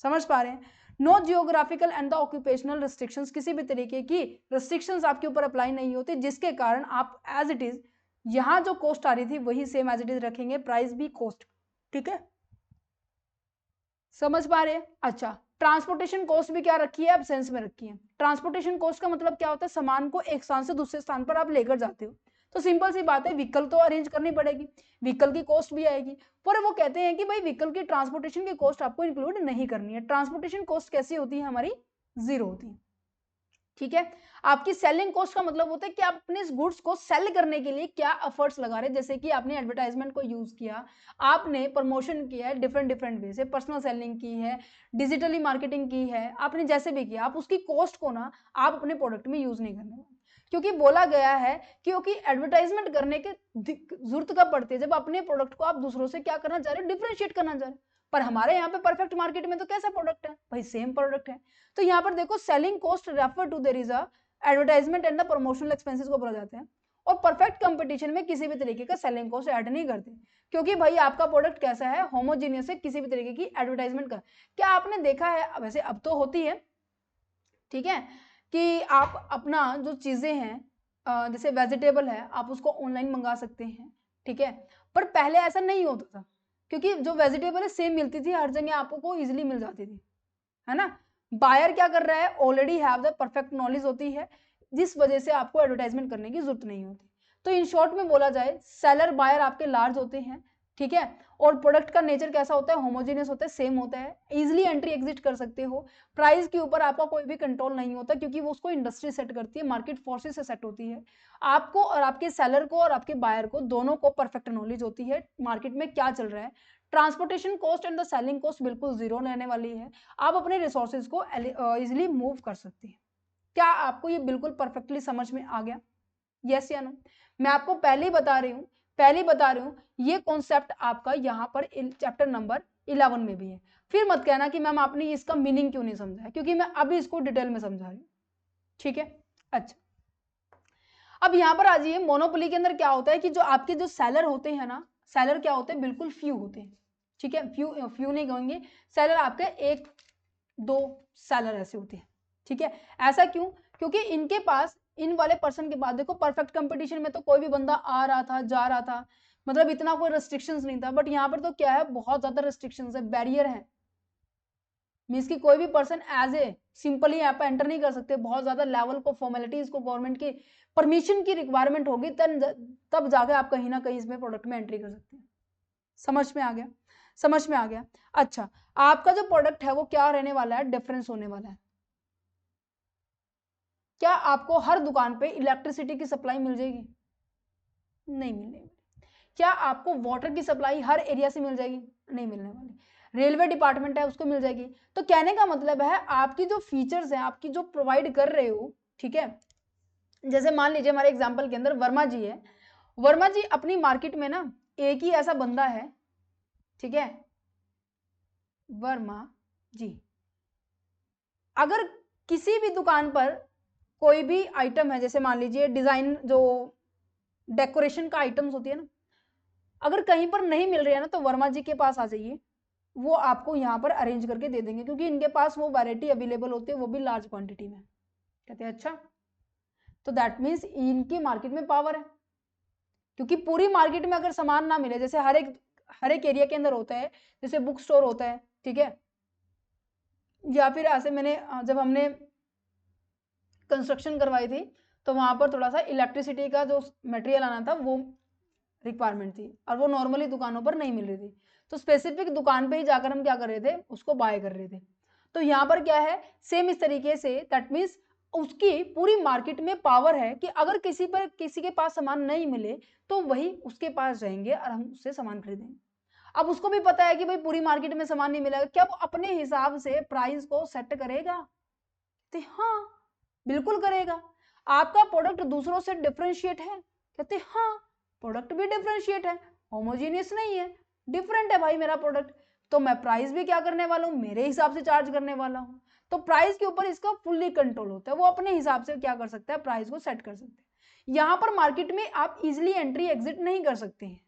समझ पा रहे हैं। No geographical and the occupational restrictions, किसी भी तरीके की रिस्ट्रिक्शंस आपके ऊपर अप्लाई नहीं होती, जिसके कारण आप एज इट इज यहां जो कॉस्ट आ रही थी वही सेम एज इट इज रखेंगे, प्राइस भी कॉस्ट, ठीक है, समझ पा रहे हैं। अच्छा, ट्रांसपोर्टेशन कॉस्ट भी क्या रखी है, एब्सेंस में रखी है। ट्रांसपोर्टेशन कॉस्ट का मतलब क्या होता है, सामान को एक स्थान से दूसरे स्थान पर आप लेकर जाते हो, तो सिंपल सी बात है, व्हीकल तो अरेंज करनी पड़ेगी, व्हीकल की कॉस्ट भी आएगी, पर वो कहते हैं कि भाई व्हीकल की ट्रांसपोर्टेशन की कॉस्ट आपको इंक्लूड नहीं करनी है। ट्रांसपोर्टेशन कॉस्ट कैसी होती है, हमारी जीरो होती है, ठीक है। आपकी सेलिंग कॉस्ट का मतलब होता है कि आप अपने इस गुड्स को सेल करने के लिए क्या एफर्ट्स लगा रहे हैं, जैसे कि आपने एडवर्टाइजमेंट को यूज किया, आपने प्रमोशन किया है डिफरेंट डिफरेंट वे से, पर्सनल सेलिंग की है, डिजिटली मार्केटिंग की है, आपने जैसे भी किया, आप उसकी कॉस्ट को ना आप अपने प्रोडक्ट में यूज नहीं करने वाले, क्योंकि बोला गया है क्योंकि एडवर्टाइजमेंट करने के जरूरत कब पड़ती है, जब अपने प्रोडक्ट को आप दूसरों से क्या करना चाह रहे हो, डिफरेंशिएट करना चाह रहे हो। पर हमारे यहाँ पे परफेक्ट मार्केट में तो कैसा प्रोडक्ट है भाई, सेम प्रोडक्ट है। तो यहाँ पर देखो, selling cost refer to there is a advertisement and the promotional expenses को बोला जाते हैं, और परफेक्ट कंपटीशन में किसी भी तरीके का सेलिंग कॉस्ट ऐड नहीं करते, क्योंकि भाई आपका प्रोडक्ट कैसा है, होमोजीनियस है, किसी भी तरीके की एडवर्टाइजमेंट का क्या आपने देखा है, वैसे अब तो होती है, ठीक है, कि आप अपना जो चीजें हैं जैसे वेजिटेबल है आप उसको ऑनलाइन मंगा सकते हैं, ठीक है। पर पहले ऐसा नहीं होता था, क्योंकि जो वेजिटेबल है सेम मिलती थी हर जगह, आपको इजीली मिल जाती थी, है ना। बायर क्या कर रहा है, already have the perfect knowledge होती है, जिस वजह से आपको एडवर्टाइजमेंट करने की जरूरत नहीं होती। तो इन शॉर्ट में बोला जाए, सेलर बायर आपके लार्ज होते हैं, ठीक है, और प्रोडक्ट का नेचर कैसा होता है, होमोजेनियस होता है, सेम होता है, इजिली एंट्री एग्जिट कर सकते हो। प्राइस के ऊपर आपका कोई भी कंट्रोल नहीं होता, क्योंकि वो उसको इंडस्ट्री सेट करती है, मार्केट फोर्सेस से सेट होती है। आपको और आपके सेलर को और आपके बायर को दोनों को परफेक्ट नॉलेज होती है मार्केट में क्या चल रहा है। Transportation cost and the selling cost बिल्कुल जीरो रहने वाली है, आप अपने रिसोर्सेज को इजिली मूव कर सकते हैं। क्या आपको ये बिल्कुल परफेक्टली समझ में आ गया, यस या नो। मैं आपको पहले ही बता रही हूँ ये कॉन्सेप्ट आपका यहाँ पर चैप्टर नंबर 11 में भी है। फिर मत कहना कि मैम आपने इसका मीनिंग क्यों नहीं समझा, क्योंकि मैं अभी इसको डिटेल में समझा रही हूँ, ठीक है। अच्छा, अब यहाँ पर आ जाइए, मोनोपोली के अंदर क्या होता है कि जो आपके जो सेलर होते हैं ना, सेलर क्या होते हैं, बिल्कुल फ्यू होते हैं, ठीक है। फ्यू नहीं कहेंगे, सेलर आपके 1-2 सेलर ऐसे होते हैं, ठीक है। ऐसा क्यों, क्योंकि इनके पास, इन वाले पर्सन के पास देखो, परफेक्ट कंपटीशन में तो कोई भी बंदा आ रहा था जा रहा था, मतलब इतना कोई रेस्ट्रिक्शंस नहीं था। बट यहाँ पर तो क्या है, बहुत ज्यादा रेस्ट्रिक्शंस है, बैरियर है, मीन्स कि कोई भी पर्सन एज ए सिंपली यहाँ पर एंटर नहीं कर सकते, बहुत ज्यादा लेवल को फॉर्मेलिटीज को गवर्नमेंट की परमिशन की रिक्वायरमेंट होगी, तब जाके आप कहीं ना कहीं इसमें प्रोडक्ट में एंट्री कर सकते हैं। समझ में आ गया, समझ में आ गया। अच्छा, आपका जो प्रोडक्ट है वो क्या रहने वाला है, डिफरेंस होने वाला है। क्या आपको हर दुकान पे इलेक्ट्रिसिटी की सप्लाई मिल जाएगी, नहीं मिलने वाली। क्या आपको वाटर की सप्लाई हर एरिया से मिल जाएगी, नहीं मिलने वाली। रेलवे डिपार्टमेंट है उसको मिल जाएगी। तो कहने का मतलब है, आपकी जो फीचर्स हैं, आपकी जो प्रोवाइड कर रहे हो, ठीक है। जैसे मान लीजिए हमारे एग्जाम्पल के अंदर वर्मा जी है, वर्मा जी अपनी मार्केट में ना एक ही ऐसा बंदा है, ठीक है, वर्मा जी। अगर किसी भी दुकान पर कोई भी आइटम है, जैसे मान लीजिए डिजाइन जो डेकोरेशन का आइटम्स होती है ना, अगर कहीं पर नहीं मिल रही है ना, तो वर्मा जी के पास आ जाइए, वो आपको यहाँ पर अरेंज करके दे देंगे, क्योंकि इनके पास वो वैरायटी अवेलेबल होती है, वो भी लार्ज क्वांटिटी में। कहते हैं अच्छा, तो दैट मीन्स इनकी मार्केट में पावर है, क्योंकि पूरी मार्केट में अगर सामान ना मिले, जैसे हर एक एरिया के अंदर होता है, जैसे बुक स्टोर होता है, ठीक है, या फिर ऐसे मैंने जब हमने कंस्ट्रक्शन करवाई थी, तो वहां पर थोड़ा सा इलेक्ट्रिसिटी का जो मटेरियल आना था वो रिक्वायरमेंट थी, और वो नॉर्मली दुकानों पर नहीं मिल रही थी, तो स्पेसिफिक दुकान पे ही जाकर हम क्या कर रहे थे, उसको बाय कर रहे थे। तो यहाँ पर क्या है, सेम इस तरीके से, दैट मीन्स उसकी पूरी मार्केट में पावर है कि अगर किसी के पास सामान नहीं मिले, तो वही उसके पास जाएंगे और हम उससे सामान खरीदेंगे। अब उसको भी पता है कि भाई पूरी मार्केट में सामान नहीं मिलेगा, क्या वो अपने हिसाब से प्राइस को सेट करेगा, तो हाँ, बिल्कुल करेगा। आपका प्रोडक्ट दूसरों से डिफरेंशिएट है, कहते हाँ, प्रोडक्ट भी डिफरेंशिएट है, होमोजीनियस नहीं है, डिफरेंट है भाई मेरा प्रोडक्ट, तो मैं प्राइस भी क्या करने वाला हूँ, मेरे हिसाब से चार्ज करने वाला हूँ। तो प्राइस के ऊपर इसका फुल्ली कंट्रोल होता है, वो अपने हिसाब से क्या कर सकता है, प्राइस को सेट कर सकते हैं। यहाँ पर मार्केट में आप इजिली एंट्री एग्जिट नहीं कर सकते हैं,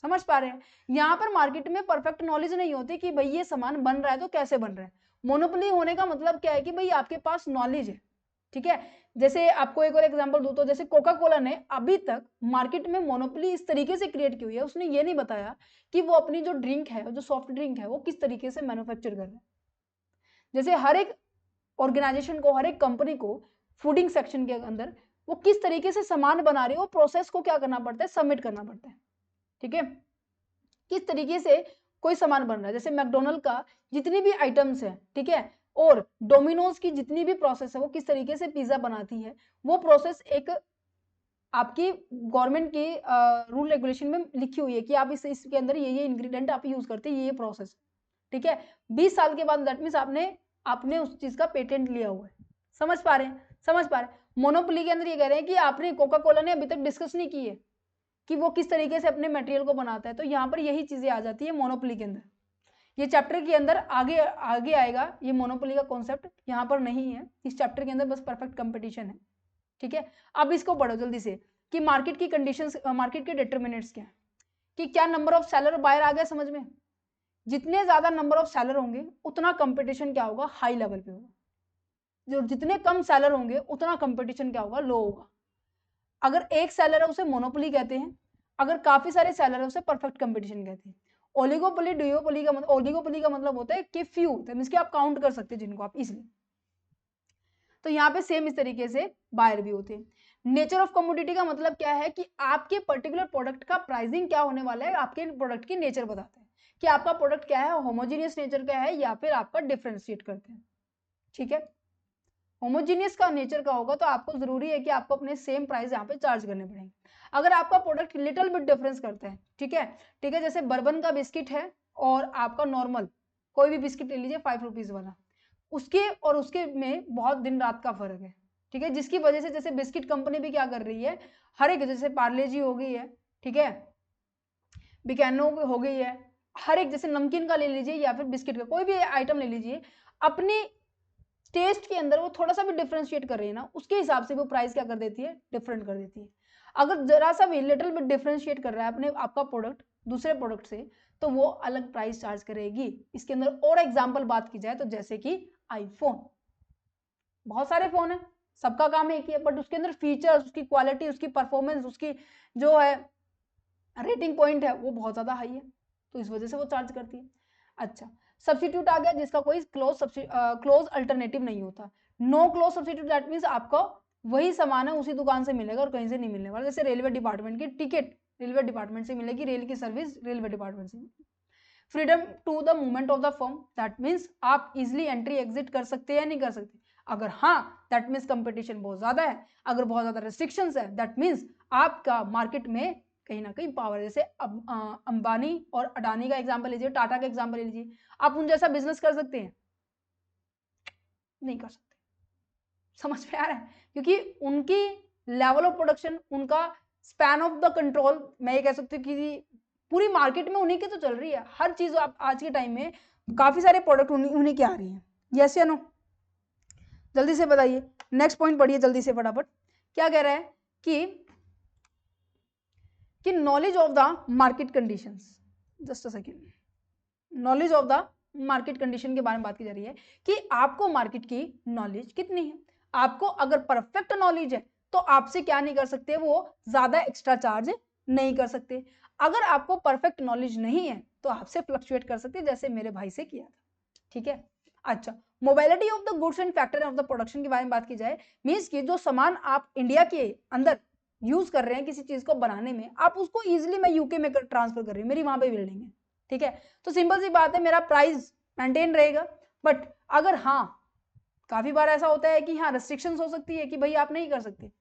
समझ पा रहे हैं। यहाँ पर मार्केट में परफेक्ट नॉलेज नहीं होती कि भाई ये सामान बन रहा है तो कैसे बन रहा है। मोनोपोली होने का मतलब क्या है कि भाई आपके पास नॉलेज है, ठीक है। जैसे आपको एक और एग्जांपल दूं, तो जैसे कोका कोला ने अभी तक मार्केट में मोनोपोली इस तरीके से क्रिएट की हुई है, उसने ये नहीं बताया कि वो अपनी जो ड्रिंक है, जो सॉफ्ट ड्रिंक है, वो किस तरीके से मैन्युफैक्चर कर रहा है। जैसे हर एक ऑर्गेनाइजेशन को, हर एक कंपनी को फूडिंग सेक्शन के अंदर वो किस तरीके से सामान बना रही है, वो प्रोसेस को क्या करना पड़ता है, सबमिट करना पड़ता है, ठीक है। किस तरीके से कोई सामान बन रहा है, जैसे मैकडोनल्ड का जितनी भी आइटम्स है, ठीक है, और डोमिनोज की जितनी भी प्रोसेस है, वो किस तरीके से पिज्जा बनाती है, वो प्रोसेस एक आपकी गवर्नमेंट की रूल रेगुलेशन में लिखी हुई है कि आप इसके अंदर ये इंग्रेडिएंट आप यूज करते हैं, ये प्रोसेस, ठीक है। 20 साल के बाद दैट मीन्स आपने उस चीज का पेटेंट लिया हुआ है। समझ पा रहे हैं, समझ पा रहे हैं। मोनोपोली के अंदर ये कह रहे हैं कि आपने, कोका कोला ने अभी तक डिस्कस नहीं की है कि वो किस तरीके से अपने मटेरियल को बनाता है, तो यहाँ पर यही चीजें आ जाती है मोनोपोली के अंदर। ये चैप्टर के अंदर आगे आगे आएगा, ये मोनोपोली का कॉन्सेप्ट यहाँ पर नहीं है, इस चैप्टर के अंदर बस परफेक्ट कंपटीशन है, ठीक है। अब इसको पढ़ो जल्दी से कि मार्केट की कंडीशंस, मार्केट के डिटर्मिनेंट्स क्या है, कि क्या नंबर ऑफ सेलर बायर आ गया समझ में। जितने ज्यादा नंबर ऑफ सेलर होंगे उतना कंपटीशन क्या होगा, हाई लेवल पे होगा। जो जितने कम सेलर होंगे उतना कंपटीशन क्या होगा, लो होगा। अगर एक सेलर है उसे मोनोपोली कहते हैं, अगर काफी सारे सेलर है उसे परफेक्ट कंपटीशन कहते हैं। ओलिगोपोली डुओपोली का मतलब, ओलिगोपोली का मतलब होता है कि फ्यू, मींस कि आप काउंट कर सकते हैं जिनको आप इजीली। तो यहाँ पे सेम इस तरीके से बायर भी होते हैं। नेचर ऑफ कमोडिटी का मतलब क्या है कि आपके पर्टिकुलर प्रोडक्ट का प्राइसिंग क्या होने वाला है, आपके प्रोडक्ट की नेचर बताते हैं कि आपका प्रोडक्ट क्या है, होमोजीनियस नेचर का है या फिर आपका डिफरेंशिएट करते हैं। ठीक है, होमोजीनियस का नेचर का होगा तो आपको जरूरी है कि आपको अपने सेम प्राइस यहाँ पे चार्ज करने पड़ेंगे। अगर आपका प्रोडक्ट लिटिल बिट डिफरेंस करता है, ठीक है, जैसे बर्बन का बिस्किट है और आपका नॉर्मल कोई भी बिस्किट ले लीजिए 5 रुपीज वाला, उसके और उसके में बहुत दिन रात का फर्क है। ठीक है, जिसकी वजह से जैसे बिस्किट कंपनी भी क्या कर रही है, हर एक, जैसे पार्ले जी हो गई है, ठीक है, बिकानो हो गई है, हर एक, जैसे नमकीन का ले लीजिए या फिर बिस्किट का कोई भी आइटम ले लीजिए, अपने टेस्ट के अंदर वो थोड़ा सा भी डिफरेंशिएट कर रही है ना, उसके हिसाब से वो प्राइस क्या कर देती है, डिफरेंट कर देती है। अगर जरा सा भी लिटिल बिट डिफरेंशिएट कर रहा है अपने आपका प्रोडक्ट दूसरे प्रोडक्ट से, तो वो अलग प्राइस चार्ज करेगी। इसके अंदर और एग्जांपल बात की जाए तो जैसे कि आईफोन, बहुत सारे फोन है, सबका काम एक ही है, बट उसके अंदर फीचर्स, उसकी क्वालिटी, उसकी परफॉर्मेंस, उसकी जो है रेटिंग पॉइंट है वो बहुत ज्यादा हाई है, तो इस वजह से वो चार्ज करती है। अच्छा, सब्स्टिट्यूट आ गया जिसका कोई क्लोज अल्टरनेटिव नहीं होता। No close substitute, that means आपको वही सामान है उसी दुकान से मिलेगा और कहीं से नहीं मिलने वाला। जैसे रेलवे डिपार्टमेंट की टिकट रेलवे डिपार्टमेंट से मिलेगी, रेल की सर्विस रेलवे डिपार्टमेंट से मिलेगी। Freedom to the movement of the firm, that means आप इजिली एंट्री एग्जिट कर सकते हैं या नहीं कर सकते। अगर हाँ, दैट मीन्स कंपटीशन बहुत ज्यादा है। अगर बहुत ज्यादा रिस्ट्रिक्शंस है, दैट मीन्स आपका मार्केट में कहीं ना कहीं पावर, जैसे अंबानी और अडानी का एग्जांपल लीजिए, टाटा का एग्जांपल लीजिए, आप उन जैसा बिजनेस कर सकते हैं? नहीं कर सकते। समझ में आ रहा है? क्योंकि उनकी लेवल ऑफ प्रोडक्शन, उनका स्पैन ऑफ द कंट्रोल, मैं ये कह सकती हूँ कि पूरी मार्केट में उन्हीं की तो चल रही है हर चीज। आप आज के टाइम में काफी सारे प्रोडक्ट उन्हीं के आ रही हैं। यस या नो? जल्दी से बताइए, नेक्स्ट पॉइंट पढ़िए जल्दी से फटाफट। क्या कह रहा है कि knowledge of the market conditions, just a second, knowledge of the market condition के बारे में बात की जा रही है कि आपको मार्केट की नॉलेज कितनी है। आपको अगर परफेक्ट नॉलेज है तो आपसे क्या नहीं कर सकते, वो ज्यादा एक्स्ट्रा चार्ज नहीं कर सकते। अगर आपको परफेक्ट नॉलेज नहीं है तो आपसे फ्लक्चुएट कर सकते, जैसे मेरे भाई से किया था। ठीक है, अच्छा, mobility of the goods and factor of the production के बारे में बात की जाए, मीन्स कि जो सामान आप इंडिया के अंदर यूज कर रहे हैं किसी चीज को बनाने में, आप उसको इजिली मैं यूके में ट्रांसफर कर रही हूँ, मेरी वहां पे बिल्डिंग है, ठीक है, तो सिंपल सी बात है, मेरा प्राइस मेंटेन रहेगा। बट अगर हाँ, काफी बार ऐसा होता है कि हाँ रेस्ट्रिक्शंस हो सकती है कि भाई आप नहीं कर सकते,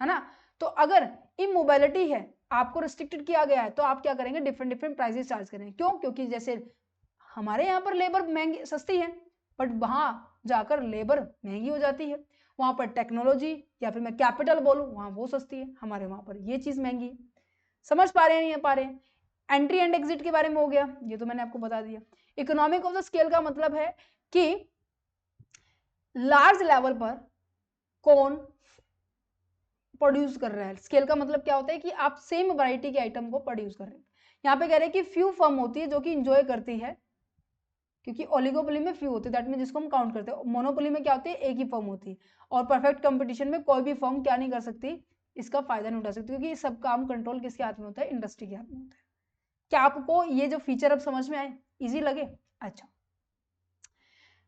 है ना, तो अगर इमोबिलिटी है, आपको रिस्ट्रिक्टेड किया गया है, तो आप क्या करेंगे, डिफरेंट डिफरेंट प्राइसेस चार्ज करेंगे। क्यों? क्योंकि जैसे हमारे यहाँ पर लेबर महंगी सस्ती है, बट वहां जाकर लेबर महंगी हो जाती है। वहां पर टेक्नोलॉजी या फिर मैं कैपिटल बोलूं, वहां वो सस्ती है, हमारे वहां पर ये चीज महंगी है। समझ पा रहे हैं नहीं पा रहे हैं? एंट्री एंड एग्जिट के बारे में हो गया, ये तो मैंने आपको बता दिया। इकोनॉमिक ऑफ द स्केल का मतलब है कि लार्ज लेवल पर कौन प्रोड्यूस कर रहा है। स्केल का मतलब क्या होता है कि आप सेम वैरायटी के आइटम को प्रोड्यूस कर रहे हैं। यहाँ पे कह रहे हैं कि फ्यू फर्म होती है जो कि इंजॉय करती है, क्योंकि ओलिगोपोली में फ्यू होती है, दैट मीन जिसको हम काउंट करते हैं। मोनोपोली में क्या होती है, एक ही फर्म होती है। और परफेक्ट कंपटीशन में कोई भी फर्म क्या नहीं कर सकती, इसका फायदा नहीं उठा सकती, क्योंकि सब काम कंट्रोल किसके हाथ में होता है, इंडस्ट्री के हाथ में होता है। क्या आपको ये जो फीचर अब समझ में आए, इजी लगे? अच्छा,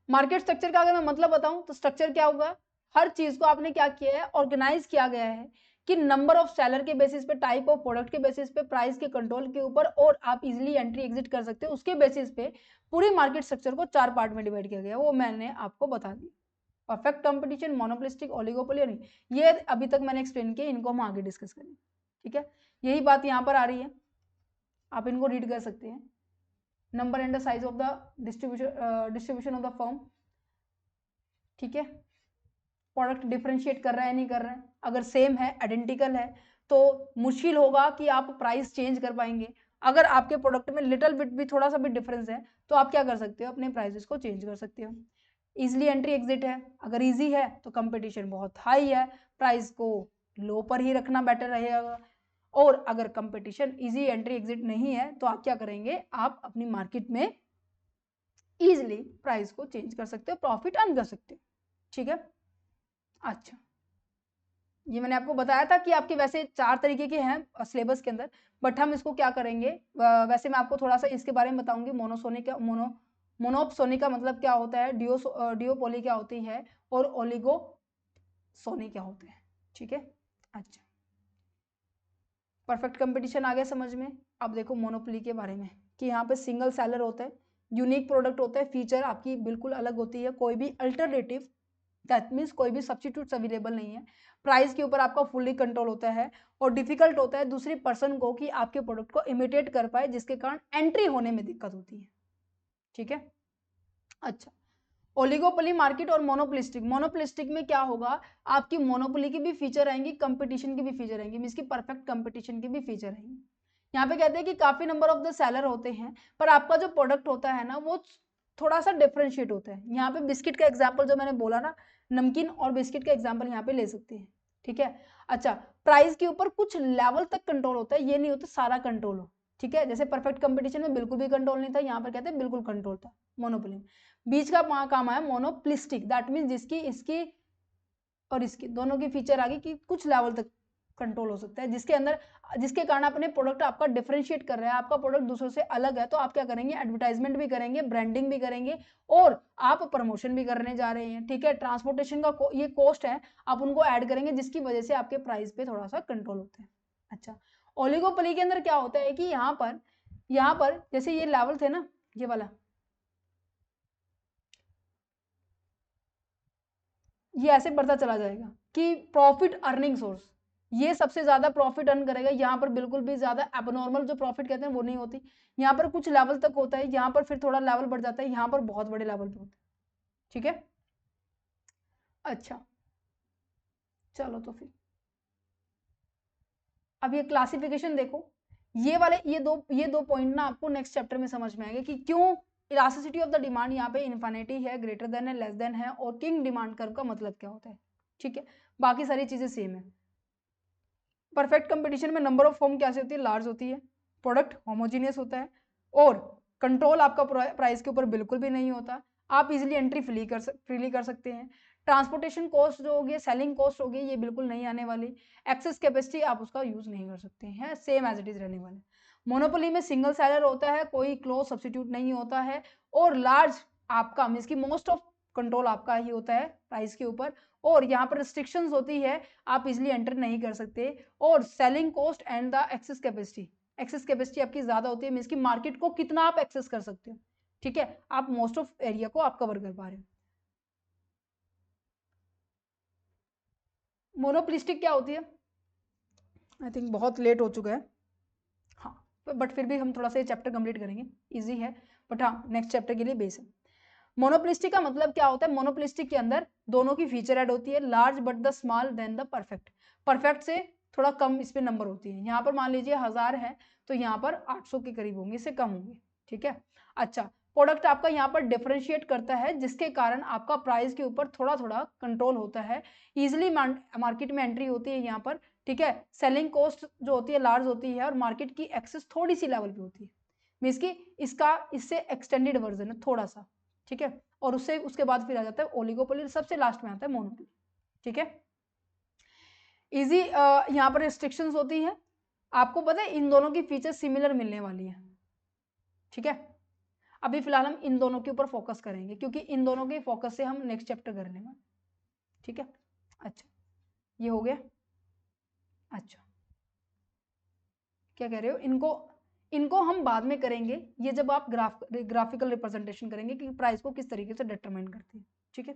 मार्केट स्ट्रक्चर का अगर मैं मतलब बताऊं तो स्ट्रक्चर क्या होगा, हर चीज को आपने क्या किया है, ऑर्गेनाइज किया गया है कि नंबर ऑफ सेलर के बेसिस पे, टाइप ऑफ प्रोडक्ट के बेसिस पे, प्राइस के कंट्रोल के ऊपर, और आप इजिली एंट्री एग्जिट कर सकते हो उसके बेसिस पे पूरी मार्केट स्ट्रक्चर को 4 पार्ट में डिवाइड किया गया, वो मैंने आपको बता दिया। परफेक्ट कंपटीशन, मोनोपोलिस्टिक, ओलिगोपोली, नहीं, ये अभी तक मैंने एक्सप्लेन किया, इनको हम आगे डिस्कस करेंगे। ठीक है, यही बात यहाँ पर आ रही है, आप इनको रीड कर सकते हैं। Number and the size of the distribution of the firm, ठीक है, प्रोडक्ट डिफरेंशिएट कर रहा है नहीं कर रहा है, अगर सेम है, आइडेंटिकल है, तो मुश्किल होगा कि आप प्राइस चेंज कर पाएंगे। अगर आपके प्रोडक्ट में लिटिल बिट भी, थोड़ा सा भी डिफरेंस है, तो आप क्या कर सकते हो, अपने प्राइसेस को चेंज कर सकते हो। इजिली एंट्री एग्जिट है, अगर इजी है तो कंपटीशन बहुत हाई है, प्राइस को लो पर ही रखना बेटर रहेगा। और अगर कंपटीशन इजी एंट्री एग्जिट नहीं है, तो आप क्या करेंगे, आप अपनी मार्केट में इजिली प्राइस को चेंज कर सकते हो, प्रॉफिट अर्न कर सकते हो। ठीक है, अच्छा, ये मैंने आपको बताया था कि आपके वैसे 4 तरीके के हैं सिलेबस के अंदर, बट हम इसको क्या करेंगे, वैसे मैं आपको थोड़ा-सा इसके बारे में बताऊँगी। मोनोप्सोनी का मतलब क्या होता है, डिओपोली क्या होती है और ओलिगोसोनी क्या होते हैं, ठीक है? अच्छा, परफेक्ट कंपटीशन आ गया समझ में। अब देखो मोनोपोली के बारे में कि यहाँ पे सिंगल सेलर होता है, यूनिक प्रोडक्ट होता है, फीचर आपकी बिल्कुल अलग होती है, कोई भी अल्टरनेटिव दैट मीन्स कोई भी सब्स्टिट्यूट्स अवेलेबल नहीं है, प्राइस के ऊपर आपका फुल्ली कंट्रोल होता है और डिफिकल्ट होता है दूसरी पर्सन को कि आपके प्रोडक्ट को इमिटेट कर पाए, जिसके कारण एंट्री होने में दिक्कत होती है, ठीक है? अच्छा, ओलिगोपोली मार्केट और मोनोपोलिस्टिक। मोनोपोलिस्टिक में क्या होगा, आपकी मोनोपोली की भी फीचर आएंगी, कंपटीशन की भी फीचर आएंगी, मींस की परफेक्ट कंपटीशन की भी फीचर आएंगी। यहाँ पे कहते हैं कि काफी नंबर ऑफ द सेलर होते हैं, पर आपका जो प्रोडक्ट होता है ना वो थोड़ा सा डिफरेंशिएट होता है। यहाँ पे बिस्किट का एग्जाम्पल जो मैंने बोला ना, नमकीन और बिस्किट का एग्जाम्पल यहाँ पे ले सकते हैं, ठीक है? अच्छा, प्राइस के ऊपर कुछ लेवल तक कंट्रोल होता है, ये नहीं होता सारा कंट्रोल हो, ठीक है? जैसे परफेक्ट कंपटीशन में बिल्कुल भी कंट्रोल नहीं था, यहाँ पर कहते हैं बिल्कुल कंट्रोल था मोनोपोली में। बीच का काम आया मोनोप्लिस्टिक, दैट मीन्स जिसकी इसकी और इसकी दोनों की फीचर आ गई कि कुछ लेवल तक कंट्रोल हो सकता है, जिसके अंदर जिसके कारण अपने प्रोडक्ट आपका डिफरेंशिएट कर रहा है, आपका प्रोडक्ट दूसरों से अलग है, तो आप क्या करेंगे, एडवर्टाइजमेंट भी करेंगे, ब्रांडिंग भी करेंगे और आप प्रमोशन भी करने जा रहे हैं, ठीक है? ट्रांसपोर्टेशन का ये कॉस्ट है, आप उनको ऐड करेंगे, जिसकी वजह से आपके प्राइस पे थोड़ा सा कंट्रोल होता है। अच्छा, ओलिगोपोली के अंदर क्या होता है कि यहाँ पर जैसे ये लेवल थे ना, ये वाला, ये ऐसे बढ़ता चला जाएगा कि प्रॉफिट अर्निंग सोर्स, ये सबसे ज्यादा प्रॉफिट अर्न करेगा। यहाँ पर बिल्कुल भी ज्यादा एबनॉर्मल जो प्रॉफिट कहते हैं वो नहीं होती, यहाँ पर कुछ लेवल तक होता है, यहाँ पर फिर थोड़ा लेवल बढ़ जाता है, यहाँ पर बहुत बड़े लेवल पे होता है, ठीक है? अच्छा, चलो तो फिर अब ये क्लासिफिकेशन देखो, ये दो पॉइंट ना आपको नेक्स्ट चैप्टर में समझ में आएंगे कि क्यों इलास्टिसिटी ऑफ द डिमांड यहाँ पे इन्फिनिटी है, ग्रेटर देन है, लेस देन है, और किंग डिमांड कर्व का मतलब क्या होता है, ठीक है? बाकी सारी चीजें सेम है। परफेक्ट कंपटीशन में नंबर ऑफ फॉर्म कैसे होती है, लार्ज होती है, प्रोडक्ट होमोजीनियस होता है और कंट्रोल आपका प्राइस के ऊपर बिल्कुल भी नहीं होता, आप इजीली एंट्री फ्रीली कर सकते हैं। ट्रांसपोर्टेशन कॉस्ट जो होगी, सेलिंग कॉस्ट होगी, ये बिल्कुल नहीं आने वाली। एक्सेस कैपेसिटी आप उसका यूज नहीं कर सकते हैं, सेम एज इट इज रहने वाले। मोनोपोली में सिंगल सेलर होता है, कोई क्लोज सब्सटीट्यूट नहीं होता है और लार्ज आपका मींस की मोस्ट ऑफ कंट्रोल आपका ही होता है प्राइस के ऊपर, और यहाँ पर रिस्ट्रिक्शंस होती है, आप इजिली एंटर नहीं कर सकते। और selling cost and the access capacity आपकी ज्यादा होती है, मींस की मार्केट को कितना आप एक्सेस कर सकते हो, ठीक है? आप मोस्ट ऑफ एरिया को आप कवर कर पा रहे हो। मोनोपोलिस्टिक क्या होती है, आई थिंक बहुत लेट हो चुका है, हाँ, बट फिर भी हम थोड़ा सा ये चैप्टर कंप्लीट करेंगे, इजी है, बट हाँ नेक्स्ट चैप्टर के लिए बेस है। मोनोपोलिस्टिक का मतलब क्या होता है, मोनोपोलिस्टिक के अंदर दोनों की फीचर ऐड होती है, large but the small then the perfect. Perfect से थोड़ा कम इस पे नंबर होती है, यहाँ पर मान लीजिए 1000 है तो यहाँ पर 800 के करीब होंगे, इससे कम होंगे, ठीक है? अच्छा, प्रोडक्ट आपका यहाँ पर डिफरेंशिएट करता है, जिसके कारण आपका प्राइस के ऊपर थोड़ा थोड़ा कंट्रोल होता है, इजिली मार्केट में एंट्री होती है यहाँ पर, ठीक है? सेलिंग कॉस्ट जो होती है लार्ज होती है और मार्केट की एक्सेस थोड़ी सी लेवल पे होती है, मीन्स की इसका इससे एक्सटेंडेड वर्जन है थोड़ा सा, ठीक है? और उससे उसके बाद फिर आ जाता है ओलिगोपोली, सबसे लास्ट में आता है मोनोपोली, ठीक है? इजी यहाँ पर रिस्ट्रिक्शंस होती है, आपको पता है इन दोनों की फीचर सिमिलर मिलने वाली है, ठीक है? अभी फिलहाल हम इन दोनों के ऊपर फोकस करेंगे क्योंकि इन दोनों के फोकस से हम नेक्स्ट चैप्टर करने वाले, ठीक है? अच्छा, ये हो गया। अच्छा, क्या कह रहे हो, इनको इनको हम बाद में करेंगे, ये जब आप ग्राफिकल रिप्रेजेंटेशन करेंगे कि प्राइस को किस तरीके से डिटरमाइन करते हैं, ठीक है?